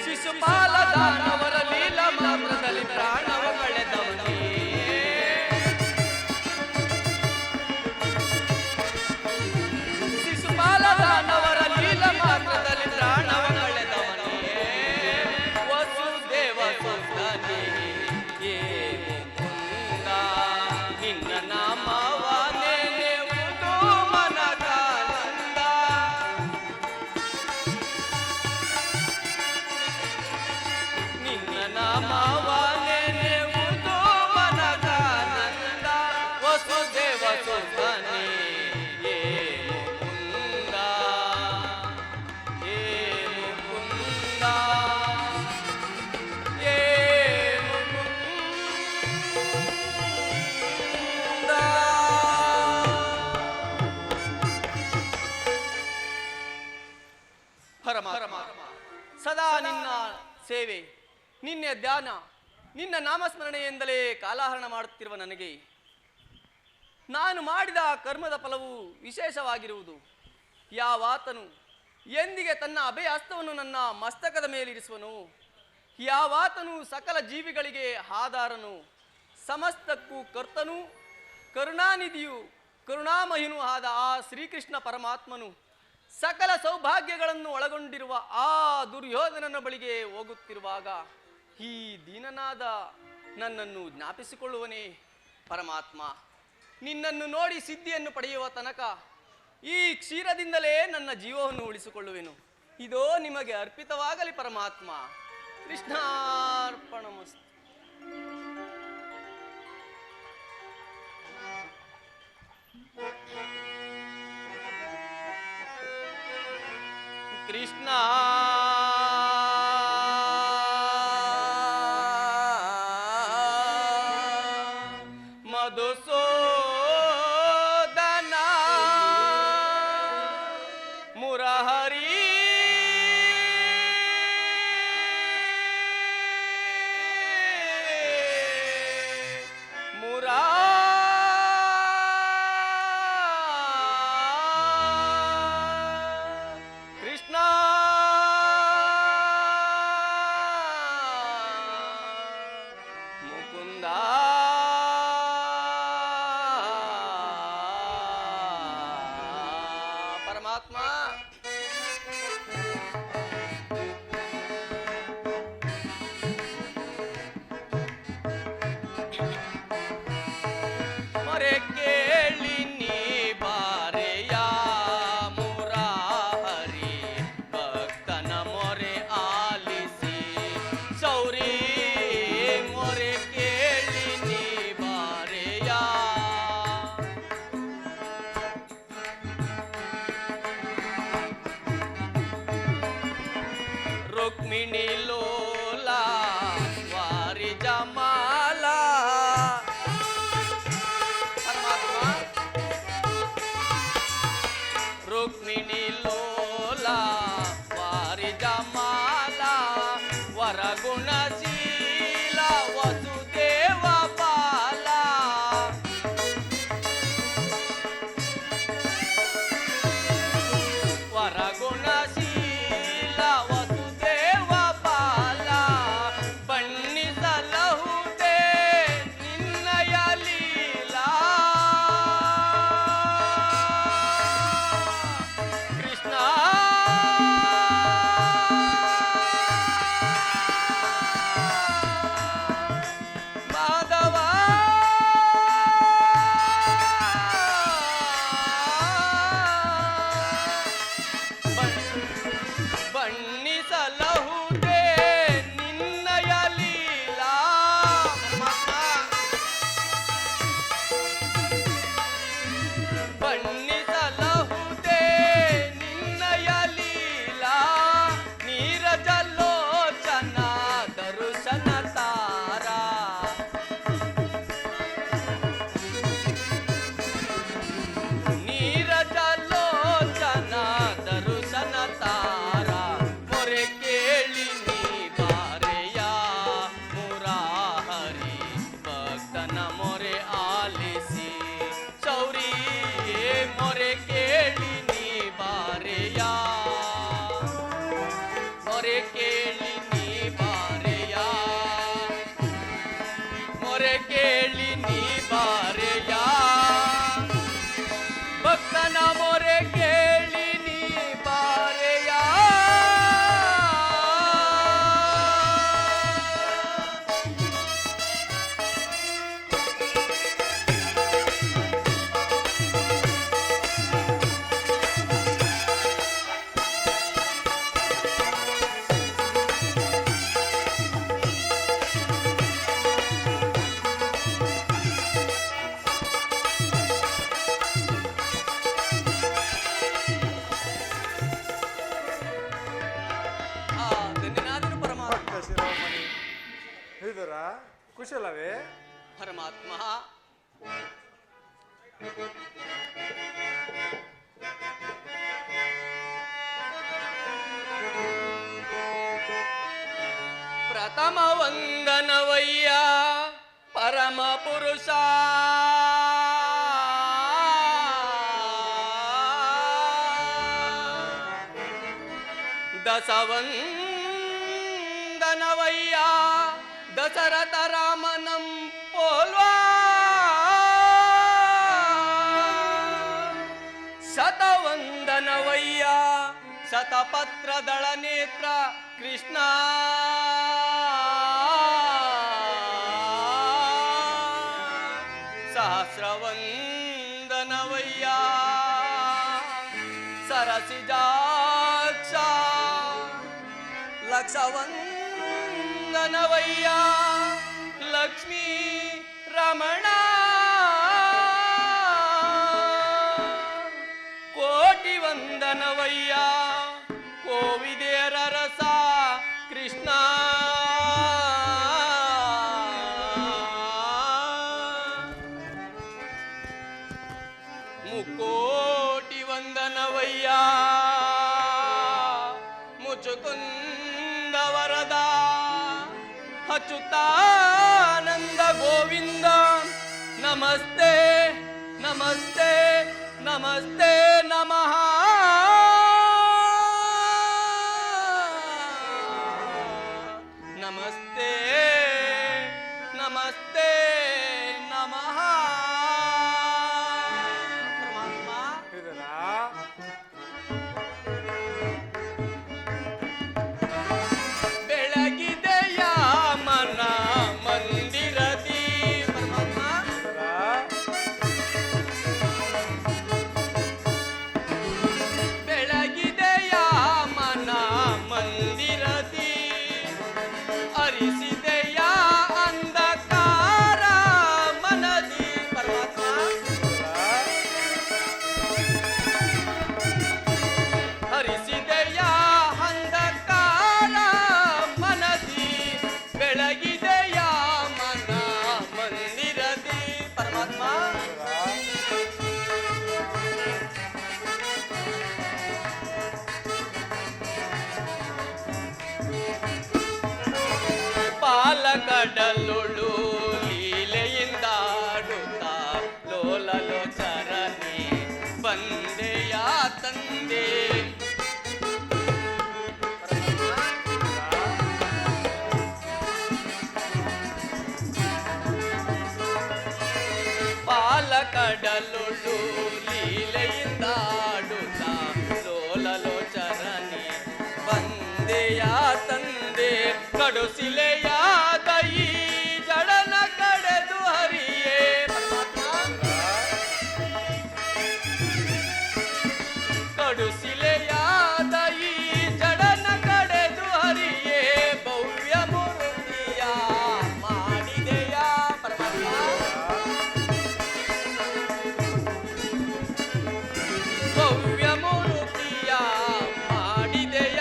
ಶಿಶುಪಾಲ ದಾನವರ ಲೀಲ ಮಾತ್ರದಲ್ಲಿ ಪ್ರಾಣವ ಕಳೆದವನೇ. ಶಿಶುಪಾಲ ದಾನವರ ಲೀಲ ಮಾತ್ರದಲ್ಲಿ ಪ್ರಾಣವ ಕಳೆದವನೇ. ವಸುದೇವ ಸುತನೇ ಏ ಮುಕುಂದ. ನಿನ್ನ ನಾಮವ ನೆನೆಯುವುದು ಮನದಾನಂದ. ನಿನ್ನ ನಾಮವ ನೆನೆಯುವುದು ಮನದಾನಂದ. ವಸುದೇವ ಸುತನೇ ಏ ಮುಕುಂದ. ಏ ಮುಕುಂದ. ಏ ಮುಕುಂದ. ಪರಮಾತ್ಮ, ಸದಾ ನಿನ್ನ ಸೇವೆ, ನಿನ್ನ ಧ್ಯಾನ, ನಿನ್ನ ನಾಮಸ್ಮರಣೆಯಿಂದಲೇ ಕಾಲಹರಣ ಮಾಡುತ್ತಿರುವ ನನಗೆ ನಾನು ಮಾಡಿದ ಕರ್ಮದ ಫಲವು ವಿಶೇಷವಾಗಿರುವುದು. ಯಾವಾತನು ಎಂದಿಗೆ ತನ್ನ ಅಭಯ ಹಸ್ತವನ್ನು ನನ್ನ ಮಸ್ತಕದ ಮೇಲಿರಿಸುವನು, ಯಾವಾತನು ಸಕಲ ಜೀವಿಗಳಿಗೆ ಆಧಾರನು, ಸಮಸ್ತಕ್ಕೂ ಕರ್ತನು, ಕರುಣಾನಿಧಿಯು, ಕರುಣಾಮಹಿನೂ ಆದ ಆ ಶ್ರೀಕೃಷ್ಣ ಪರಮಾತ್ಮನು ಸಕಲ ಸೌಭಾಗ್ಯಗಳನ್ನು ಒಳಗೊಂಡಿರುವ ಆ ದುರ್ಯೋಧನನ ಬಳಿಗೆ ಹೋಗುತ್ತಿರುವಾಗ ಈ ದೀನನಾದ ನನ್ನನ್ನು ಜ್ಞಾಪಿಸಿಕೊಳ್ಳುವನೇ. ಪರಮಾತ್ಮ, ನಿನ್ನನ್ನು ನೋಡಿ ಸಿದ್ಧಿಯನ್ನು ಪಡೆಯುವ ತನಕ ಈ ಕ್ಷೀರದಿಂದಲೇ ನನ್ನ ಜೀವವನ್ನು ಉಳಿಸಿಕೊಳ್ಳುವೆನು. ಇದೋ ನಿಮಗೆ ಅರ್ಪಿತವಾಗಲಿ ಪರಮಾತ್ಮ. ಕೃಷ್ಣಾರ್ಪಣಮಸ್ತು. ಕೃಷ್ಣ ಮಧುಸೂದನ ಮುರಹರಿ ಕೃಷ್ಣ ಮುಕುಂದ. ಪರಮಾತ್ಮ, ಮೊರೆ ಕೇಳಿ ನೀ ಬಾರೆಯ ಮುರಾಹರಿ. ಭಕ್ತನ ಮೊರೆ ಆಲಿಸಿ ಸೌರಿ. ಮೊರೆ ಕೇಳಿ ನೀ ಬಾರೆಯ. ರುಕ್ಮಿಣಿ ಲೋಲ ವಾರಿ ಜಮಾಲ. ಪರಮಾತ್ಮ, ರುಕ್ಮಿಣಿ ಲೋಲ ವಾರಿ ಜಮಾಲ. ವರಗುಣಶೀಲ ವಸುದೇವ ಬಾಲ. ವರಗುಣಶೀಲ ವಸುದೇವ ಬಾಲ. ಬಣ್ಣಿಸಲಹುದೇ ನಿನ್ನಯ ಲೀಲಾ. ಕೃಷ್ಣ ಮೊರೆ ಕೇಳಿ ನೀ ಬಾರೆಯ ಮೊರೆ ಕೇಳಿ ನೀ ಬಾರೆಯ ಮೊರೆ ಕೇಳಿ ನೀ ಬಾರೆಯ ಭಕ್ತನ ಮೊರೆ ಕೇಳಿ ನೀ ಬಾರೆಯ ಧನ್ಯನಾದನು ಪರಮಾತ್ಮ. ಶಿರೋಮಣಿ ಇದರ ಕುಶಲವೇ? ಪರಮಾತ್ಮ ಪ್ರಥಮ ವಂದನವಯ್ಯ ಪರಮ ಪುರುಷ ದಸವಂದನವಯ್ಯ ದಶರಥ ರಾಮನಂ ಪೋಲ್ವಾ ಶತವಂದನವಯ್ಯ ಶತಪತ್ರದಳ ನೇತ್ರ ಕೃಷ್ಣ ಸಹಸ್ರವಂದನವಯ್ಯ ಸರಸಿಜಾಕ್ಷ ಲಕ್ಷವಂದನವಯ್ಯ ಲಕ್ಷ್ಮೀ ರಮಣ ಕೋಟಿ ವಂದನವಯ್ಯ ಕೋವಿದೇರ ರಸ ಕೃಷ್ಣ ಮುಕೋಟಿ ವಂದನವಯ್ಯ ಮುಚುಕುಂದ ವರದ ಅಚ್ಯುತಾನಂದ ಗೋವಿಂದ ನಮಸ್ತೆ ನಮಸ್ತೆ ನಮಸ್ತೆ ನಮಃ ನಮಸ್ತೆ ನಮಸ್ತೆ ನಮಃ ಪರಮಾತ್ಮ ಇದರ ಬೆಳಗಿದೆಯ ಮನ ಮಂದಿರದಿ ಪರಮಾತ್ಮ ಬೆಳಗಿದೆಯ ಮನ ಮಂದಿರದಿ ಅರಿಸಿದೆಯ ಅಂಧಕಾರ ಮನದಿ ಪರಮಾತ್ಮ ಹರಿಸಿದೆಯ ಅಂಧಕಾರ ಮನದಿ ಬೆಳಗಿದೆಯ ಮನ ಮಂದಿರದಿ ಪರಮಾತ್ಮ ಪಾಲಕಡಲುಳು ಲೀಲೆಯಿಂದಾಡುತ್ತ ಲೋಲಲೋ ಚರಣಿ ಬಂದೆಯ ತಂದೆ ಪಾಲಕಡಲುಳು ಲೀಲೆಯಿಂದಾಡುತ್ತ ಲೋಲಲೋ ಚರಣಿ ಬಂದೆಯ ತಂದೆ ಕಡುಸಿಲೆಯಾದ ಈ ಜಡನ ಕಡೆದು ಹರಿಯೇ ಪರಮಾತ್ಮ ಕಡುಸಿಲೆಯಾದ ಈ ಜಡನ ಕಡೆದು ಹರಿಯೇ ಭವ್ಯ ಮೂರ್ತಿಯ ಮಾಡಿದೆಯ ಪರಮಾತ್ಮ ಭವ್ಯ ಮೂರ್ತಿಯ ಮಾಡಿದೆಯ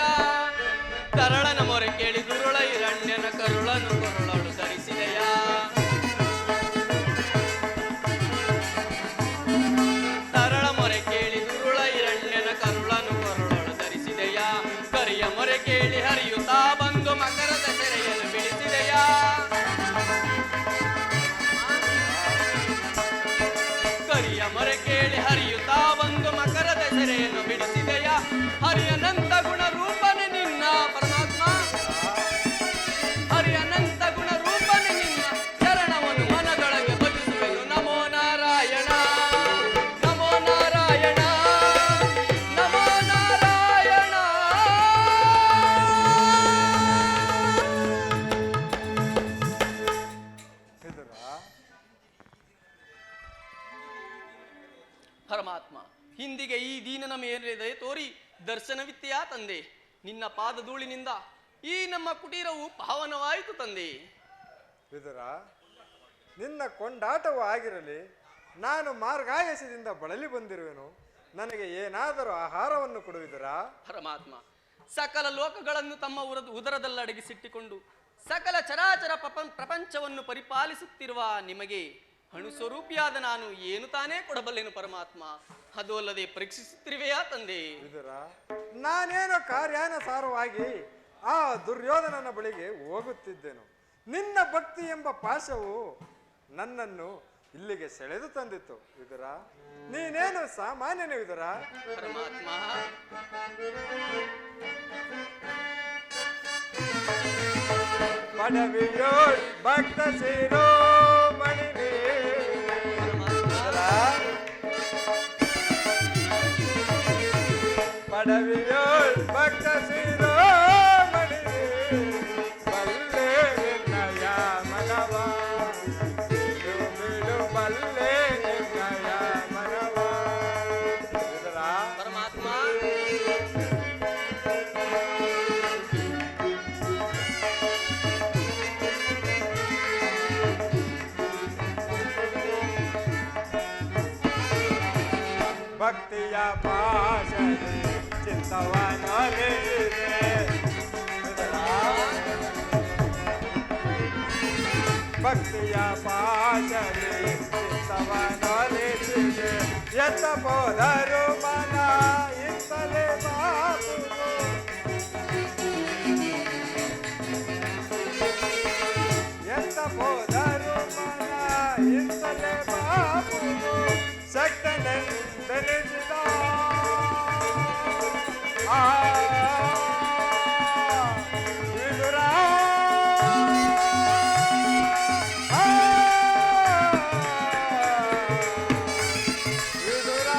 ಕರಳನ ಮೊರೆ ಕೇಳಿ ದುರುಳ ಹಿರಣ್ಯನ ಕರುಳನು ಕೊರುಳಳು ಧರಿಸಿದೆಯ ತರಳ ಮೊರೆ ಕೇಳಿ ದುರುಳ ಹಿರಣ್ಯನ ಕರುಳನು ಕೊರುಳಳು ಧರಿಸಿದೆಯ ಕರಿಯ ಮೊರೆ ಕೇಳಿ ಹರಿಯುತ್ತಾ ಬಂದು ಮಕರದ ಸೆರೆಯನ್ನು ಬಿಡಿಸಿದೆಯ ಕರಿಯ ಮೊರೆ ಕೇಳಿ ಹರಿಯುತ್ತಾ ಬಂದು ಈ ದೀನನ ಮೇಲೆ ದಯೆ ತೋರಿ ದರ್ಶನವಿತ್ತೆಯಾ ತಂದೆ. ನಿನ್ನ ಪಾದಧೂಳಿನಿಂದ ಈ ನಮ್ಮ ಕುಟೀರವು ಪಾವನವಾಯಿತು ತಂದೆ. ವಿದುರ, ನಿನ್ನ ಕೊಂಡಾಟವೂ ಆಗಿರಲಿ, ನಾನು ಮಾರ್ಗಾಯಸದಿಂದ ಬಳಲಿ ಬಂದಿರುವೆನು. ನನಗೆ ಏನಾದರೂ ಆಹಾರವನ್ನು ಕೊಡುವಿದುರಾ? ಪರಮಾತ್ಮ, ಸಕಲ ಲೋಕಗಳನ್ನು ತಮ್ಮ ಉದರದಲ್ಲಡಗಿಸಿಟ್ಟುಕೊಂಡು ಸಕಲ ಚರಾಚರ ಪ್ರಪಂಚವನ್ನು ಪರಿಪಾಲಿಸುತ್ತಿರುವ ನಿಮಗೆ ಅಣುಸ್ವರೂಪಿಯಾದ ನಾನು ಏನು ತಾನೇ ಕೊಡಬಲ್ಲೆನು ಪರಮಾತ್ಮ? ಅದು ಅಲ್ಲದೆ ಪರೀಕ್ಷಿಸುತ್ತಿರುವೆಯಾ ತಂದೆ? ವಿದುರ, ನಾನೇನೋ ಕಾರ್ಯಾನುಸಾರವಾಗಿ ಆ ದುರ್ಯೋಧನನ ಬಳಿಗೆ ಹೋಗುತ್ತಿದ್ದೆನು. ನಿನ್ನ ಭಕ್ತಿ ಎಂಬ ಪಾಶವು ನನ್ನನ್ನು ಇಲ್ಲಿಗೆ ಸೆಳೆದು ತಂದಿತ್ತು. ವಿದುರ, ನೀನೇನು ಸಾಮಾನ್ಯನೇ ವಿದುರ? ಪರಮಾತ್ಮ, ಪಡವಿಯೋಳ್ ಭಕ್ತ ಶಿರೋಮಣಿ ಪಡವಿಯೋಳ್ ಭಕ್ತ ಶಿರೋಮಣಿ ಬಲ್ಲೆ ನಿನ್ನಯ ಮನವ ಬಿಡು ಬಲ್ಲೆ ನಿನ್ನಯ ಮನವ. ಪರಮಾತ್ಮ, ಭಕ್ತಿಯ ಪಾಶದೆ ಚಿತ್ತವನೊಲಿಸಿದೆ. ಭಕ್ತಿಯ ಪಾಶದೆ ಚಿತ್ತವನೊಲಿಸಿದೆ. ಎತ್ತ ಹೋದರು ಮನ ಇತ್ತಲೇ ಬಾಬುದು. ಎತ್ತ ಹೋದರು ಮನ ಇತ್ತಲೇ ಬಾಬುದು. ಶಕ್ತನೆಂದೆನಿಸಿದ ವಿದುರ, ವಿದುರ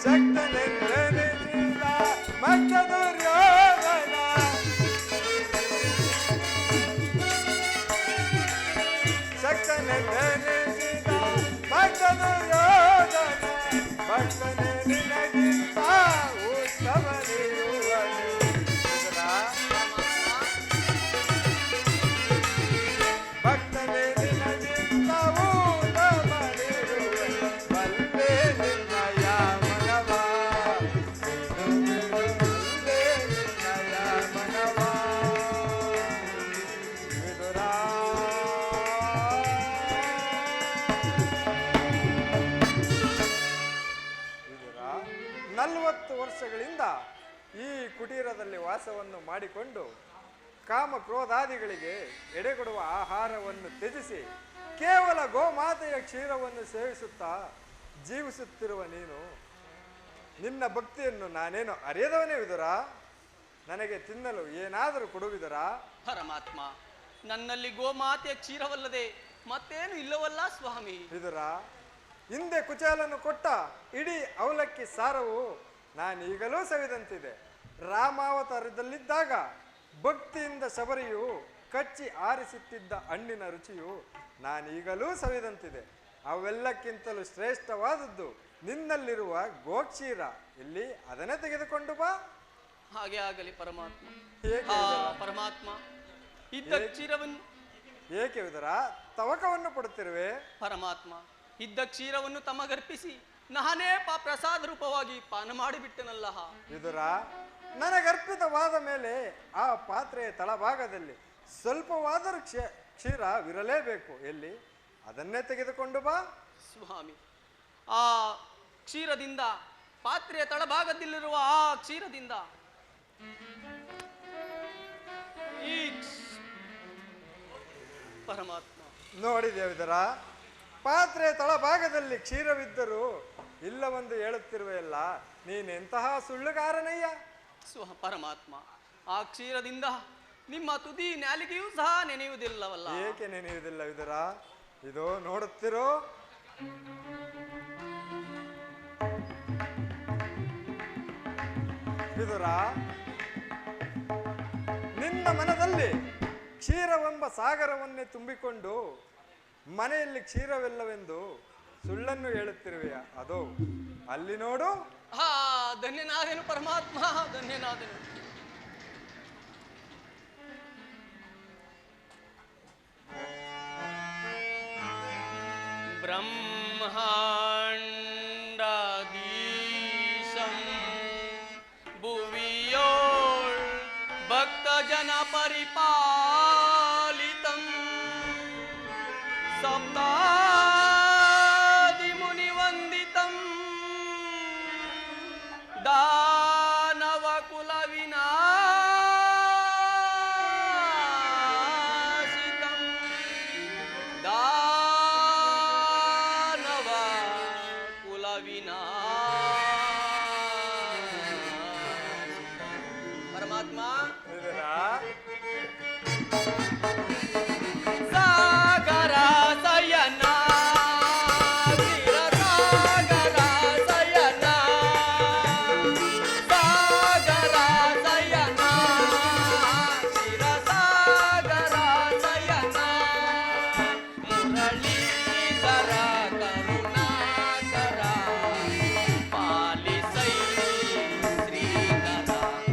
ಶಕ್ತನೆಂದೆನಿಸಿದ ಮತ್ತ ದುರ್ಯೋಧನ. ಶಕ್ತನೆಂದೆನಿಸಿದ ಭಕ್ತ ದುರ್ಯೋಧನ. ಭಕ್ತನೇ ನಿನಗಿಂತ ಉತ್ತಮನಿರುವನು. ಭಕ್ತನೇ ನಿನಗಿಂತ ಉತ್ತಮನಿರುವನು. ಬಲ್ಲೆ ನಿನ್ನಯ ಮನವ, ಬಲ್ಲೆ ನಿನ್ನಯ ಮನವ. ವಿದುರ, 40 ವರ್ಷಗಳಿಂದ ಈ ಕುಟೀರದಲ್ಲಿ ವಾಸವನ್ನು ಮಾಡಿಕೊಂಡು ಕಾಮ ಕ್ರೋಧಾದಿಗಳಿಗೆ ಎಡೆಗೊಡುವ ಆಹಾರವನ್ನು ತ್ಯಜಿಸಿ ಕೇವಲ ಗೋಮಾತೆಯ ಕ್ಷೀರವನ್ನು ಸೇವಿಸುತ್ತಾ ಜೀವಿಸುತ್ತಿರುವ ನೀನು, ನಿನ್ನ ಭಕ್ತಿಯನ್ನು ನಾನೇನು ಅರಿಯದವನೇ ವಿದುರ? ನನಗೆ ತಿನ್ನಲು ಏನಾದರೂ ಕೊಡುವಿದರ? ಪರಮಾತ್ಮ, ನನ್ನಲ್ಲಿ ಗೋಮಾತೆಯ ಕ್ಷೀರವಲ್ಲದೆ ಮತ್ತೇನು ಇಲ್ಲವಲ್ಲ ಸ್ವಾಮಿ. ವಿದುರ, ಹಿಂದೆ ಕುಚೇಲನ್ನು ಕೊಟ್ಟ ಇಡೀ ಅವಲಕ್ಕಿ ಸಾರವು ನಾನೀಗಲೂ ಸವಿದಂತಿದೆ. ರಾಮಾವತಾರದಲ್ಲಿದ್ದಾಗ ಭಕ್ತಿಯಿಂದ ಶಬರಿಯು ಕಚ್ಚಿ ಆರಿಸುತ್ತಿದ್ದ ಹಣ್ಣಿನ ರುಚಿಯು ನಾನೀಗಲೂ ಸವಿದಂತಿದೆ. ಅವೆಲ್ಲಕ್ಕಿಂತಲೂ ಶ್ರೇಷ್ಠವಾದದ್ದು ನಿನ್ನಲ್ಲಿರುವ ಗೋಕ್ಷೀರ. ಇಲ್ಲಿ ಅದನ್ನೇ ತೆಗೆದುಕೊಂಡು ಬಾ. ಹಾಗೆ ಆಗಲಿ ಪರಮಾತ್ಮ. ಏಕೆ ಪರಮಾತ್ಮ, ಇದ್ದ ಕ್ಷೀರವನ್ನು ಏಕೆ ವಿದುರ ತವಕವನ್ನು ಪಡುತ್ತಿರುವೆ? ಪರಮಾತ್ಮ, ಇದ್ದ ಕ್ಷೀರವನ್ನು ತಮಗರ್ಪಿಸಿ ನಾನೇ ಪ್ರಸಾದ ರೂಪವಾಗಿ ಪಾನ ಮಾಡಿಬಿಟ್ಟೆನಲ್ಲ. ವಿದುರ, ನನಗರ್ಪಿತವಾದ ಮೇಲೆ ಆ ಪಾತ್ರೆಯ ತಳಭಾಗದಲ್ಲಿ ಸ್ವಲ್ಪವಾದರೂ ಕ್ಷೀರವಿರಲೇಬೇಕು. ಎಲ್ಲಿ? ಅದನ್ನೇ ತೆಗೆದುಕೊಂಡು ಬಾ. ಸ್ವಾಮಿ, ಆ ಕ್ಷೀರದಿಂದ, ಪಾತ್ರೆಯ ತಳಭಾಗದಲ್ಲಿರುವ ಆ ಕ್ಷೀರದಿಂದ ಈ ಪರಮಾತ್ಮ ನೋಡಿದೆ ವಿದುರ, ಪಾತ್ರೆಯ ತಳಭಾಗದಲ್ಲಿ ಕ್ಷೀರವಿದ್ದರೂ ಇಲ್ಲವೆಂದು ಹೇಳುತ್ತಿರುವೆಯಲ್ಲ, ನೀನೆಂತಹ ಸುಳ್ಳುಗಾರನಯ್ಯ. ಪರಮಾತ್ಮ, ಆ ಕ್ಷೀರದಿಂದ ನಿಮ್ಮ ತುದಿ ನಾಲಿಗೆಯೂ ಸಹ ನೆನೆಯುವುದಿಲ್ಲವಲ್ಲ. ಏಕೆ ನೆನೆಯುವುದಿಲ್ಲ ವಿದುರ? ಇದು ನೋಡುತ್ತಿರೋ. ವಿದುರ, ನಿನ್ನ ಮನದಲ್ಲಿ ಕ್ಷೀರವೆಂಬ ಸಾಗರವನ್ನೇ ತುಂಬಿಕೊಂಡು ಮನೆಯಲ್ಲಿ ಕ್ಷೀರವಿಲ್ಲವೆಂದು ಸುಳ್ಳನ್ನು ಹೇಳುತ್ತಿರುವೆಯ ಅದೋ ಅಲ್ಲಿ ನೋಡು. ಹಾ, ಧನ್ಯನಾದೆನು ಪರಮಾತ್ಮ, ಧನ್ಯನಾದೆನು. ಬ್ರಹ್ಮಾಂಡಾಧೀಶಂ ಭುವಿಯೋಳ್ ಭಕ್ತಜನ ಪರಿಪಾಲಿತಂ ಸಪ್ತಾದಿಮುನಿವಂದಿತಂ ದಾನವ ಕುಲ ವಿನಾಶಿತಂ ದಾನವ ಕುಲ ವಿನಾಶಿತಂ. ಪರಮಾತ್ಮ ಇದರಾ ಸಾಗರ ಸಯನ ಸಾಗರ ಸಯನ ಸಾಗರ ಸಯನ ಸಾಗರ ಸಯನ ಮುರಳೀಧರ ಕರುಣಾಕರ ಪಾಲಿಸೈ ಶ್ರೀಧರ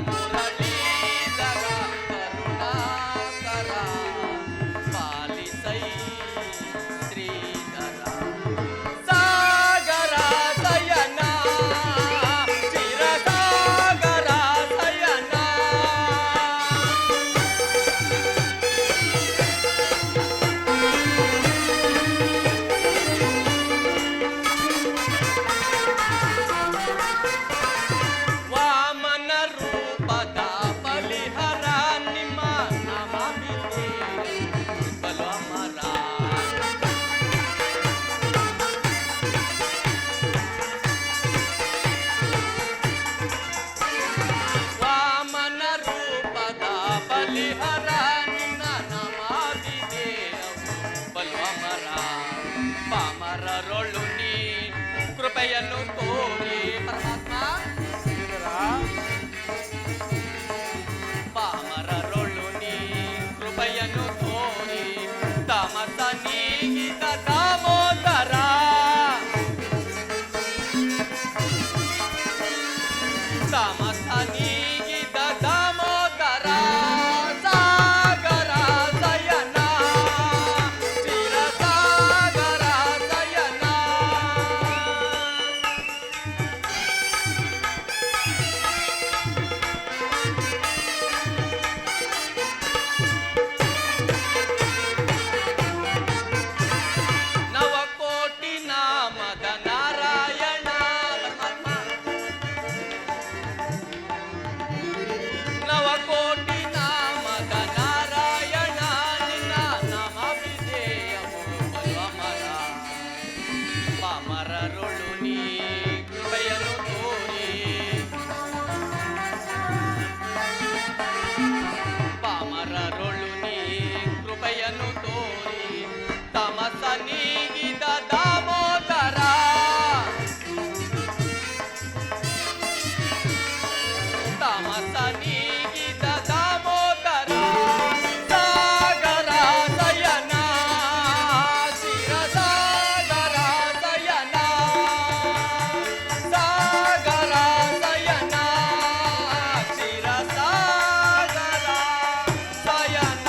ಮುರಳೀಧರ ಕರುಣಾಕರ ಪಾಲಿಸೈ ಶ್ರೀಧರ ಸಾಗರ ಸಯನ ಚಿರಸಾಗರ ಸಯನ ವಾಮನ ರೂಪದ ಬಲಿಹರ ನಿಮ್ಮ ನಾಮ ಬಲಮರ ವಾಮನ ರೂಪದ ಬಲಿಹರ ನಿನ್ನ ನಮಾದಿದೇಯವು ಬಲಮರ ಪಾಮರರೊಳು ನೀ ಕೃಪೆಯನ್ನು ತೋರಿ ಪರಮಾತ್ಮ ಪಾಮರರೊಳು ನೀ ಕೃಪೆಯನ್ನು ತೋರಿ ತಮಸ ನೀಗಿದ ದಾಮೋದರ ತಮಸ ನೀಗಿದ ದಾಮೋದರ ಸಾಗರ ಸಯನ ಚಿರಸಾಗರ ಸಯನ ನವಕೋಟಿ ನಾಮದ ನಾರಾಯಣ ಪರಮಾತ್ಮ ನವಕೋಟಿ ನಾಮದ ನಾರಾಯಣ ನಿನ್ನ ನಾಮ ವಿಧೇಯವು ಬಲಮರ ಪಾಮರರೊಳು ನೀ ಕೃಪೆಯನ್ನು ತೋರಿ ಪಾಮರರೊಳು ನೀ ಕೃಪೆಯನ್ನು ತೋರಿ ತಮಸ ನೀಗಿದ ದಾಮೋದರ ತಮಸ ನೀಗಿದ ದಾಮೋದರ ಸಾಗರ ಸಯನ ಶಿರಸಾಗರ ಸಯನ ಸಾಗರ ಸಯನ ಶಿರಸಾಗರ ಸಯನ.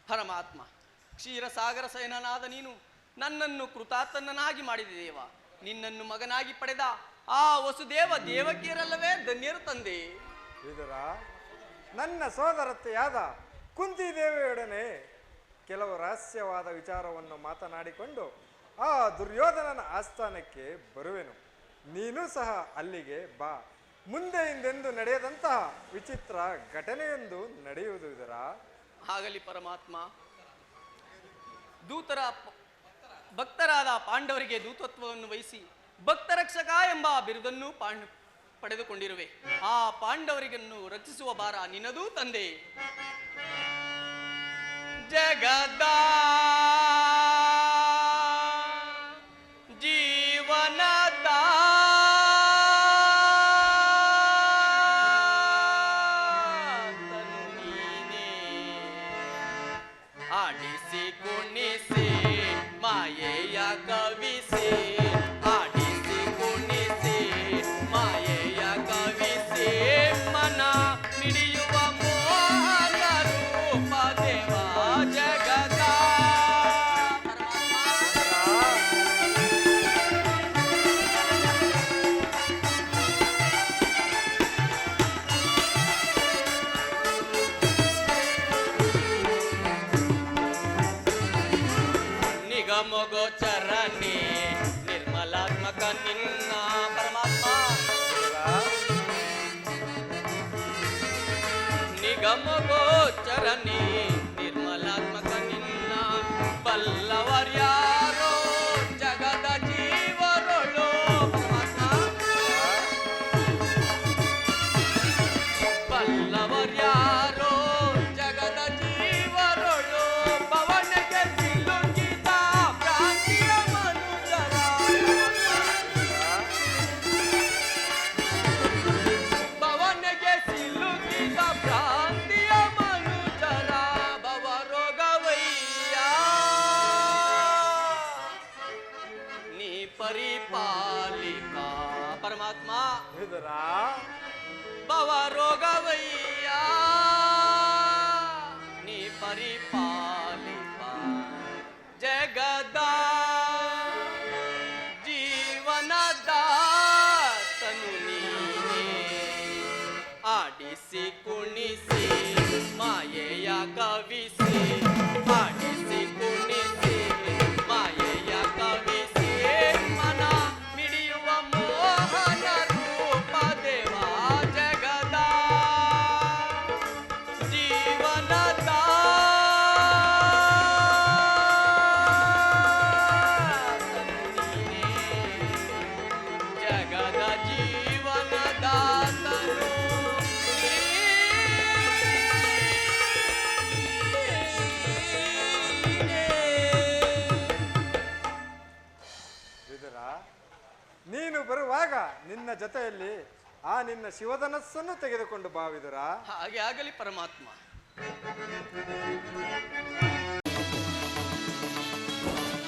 ಪರಮಾತ್ಮ ಕ್ಷೀರಸಾಗರ ಸಯನನಾದ ನೀನು ನನ್ನನ್ನು ಕೃತಾರ್ಥನನ್ನಾಗಿ ಮಾಡಿದ ದೇವ. ನಿನ್ನನ್ನು ಮಗನಾಗಿ ಪಡೆದ ಆ ವಸುದೇವ ದೇವಕಿಯರಲ್ಲವೇ ಧನ್ಯರು ತಂದೆ. ಇದರ ನನ್ನ ಸೋದರತ್ತೆಯಾದ ಕುಂತಿದೇವಿಯೊಡನೆ ಕೆಲವು ರಹಸ್ಯವಾದ ವಿಚಾರವನ್ನು ಮಾತನಾಡಿಕೊಂಡು ಆ ದುರ್ಯೋಧನನ ಆಸ್ಥಾನಕ್ಕೆ ಬರುವೆನು. ನೀನು ಸಹ ಅಲ್ಲಿಗೆ ಬಾ. ಮುಂದೆ ಹಿಂದೆಂದು ನಡೆಯದಂತಹ ವಿಚಿತ್ರ ಘಟನೆಯೊಂದು ನಡೆಯುವುದು ಇದರ. ಆಗಲಿ ಪರಮಾತ್ಮ. ಭಕ್ತರಾದ ಪಾಂಡವರಿಗೆ ದೂತತ್ವವನ್ನು ವಹಿಸಿ ಭಕ್ತರಕ್ಷಕ ಎಂಬ ಬಿರುದನ್ನು ಪಡೆದುಕೊಂಡಿರುವೆ. ಆ ಪಾಂಡವರಿಗನ್ನು ರಕ್ಷಿಸುವ ಭಾರ ನಿನ್ನದೂ ತಂದೆ. ಜಗದ ಜೀವನದ ಆಡಿಸಿ ಕುಣಿಸಿ ಮಾಯೆಯ ಕವಿಸಿ ಆಡಿಸಿ ಕುಣಿಸಿ ಮಾಯೆಯ ಕವಿಸಿ ಮನ ಮಿಡಿಯುವ ಮೋಹನ ರೂಪ ದೇವ ಜಗದ ನಿಗಮಗೋಚರನೇ ನಿರ್ಮಲಾತ್ಮಕ ನಿನ್ನ ಪರಮಾತ್ಮ ನಿಗಮಗೋಚರನೇ ನಿರ್ಮಲಾತ್ಮಕ ನಿನ್ನ ಬಲ್ಲವರ್ಯಾರೋ ಜಗದ ಜೀವರೊಳು ಪರಮಾತ್ಮ ಬಲ್ಲವರ್ಯಾರೋ ಜಗದ ಜೀವರೊಳು ಪವನಕ್ಕೆ ಸಿಲುಕಿದ ಭ್ರಾಂತಿಯ ಮನುಜರ ಪವನಕ್ಕೆ ಸಿಲುಕಿದ ಭ್ರಾಂತಿಯ ಮನುಜರ ಭವರೋಗವಯ್ಯ ನೀ ಪರಿಪಾಲಿಕ ಪರಮಾತ್ಮ ವಿದುರ ಭವರೋಗವಯ್ಯ ನೀ ಪರಿಪಾಲಿಪ ಜಗದ ಜೀವನದಾತನು ನೀನೇ ಆಡಿಸಿ ಕುಣಿಸಿ ಮಾಯೆಯ ಕವಿಸಿ ಆಡಿಸಿ ಕುಣಿಸಿ ಮಾಯೆಯ ಕವಿಸಿ ಮನ ಮಿಡಿಯುವ ಮೋಹನ ರೂಪ ದೇವ ಜಗದ ಜೀವನದ ಜಗದ ಜೀವನದಾತನು ವಿದುರ ನೀನು ಬರುವಾಗ ನಿನ್ನ ಜೊತೆಯಲ್ಲಿ ಆ ನಿನ್ನ ಶಿವಧನಸ್ಸನ್ನು ತೆಗೆದುಕೊಂಡು ಬಾ ವಿದುರ. ಹಾಗೆ ಆಗಲಿ ಪರಮಾತ್ಮ.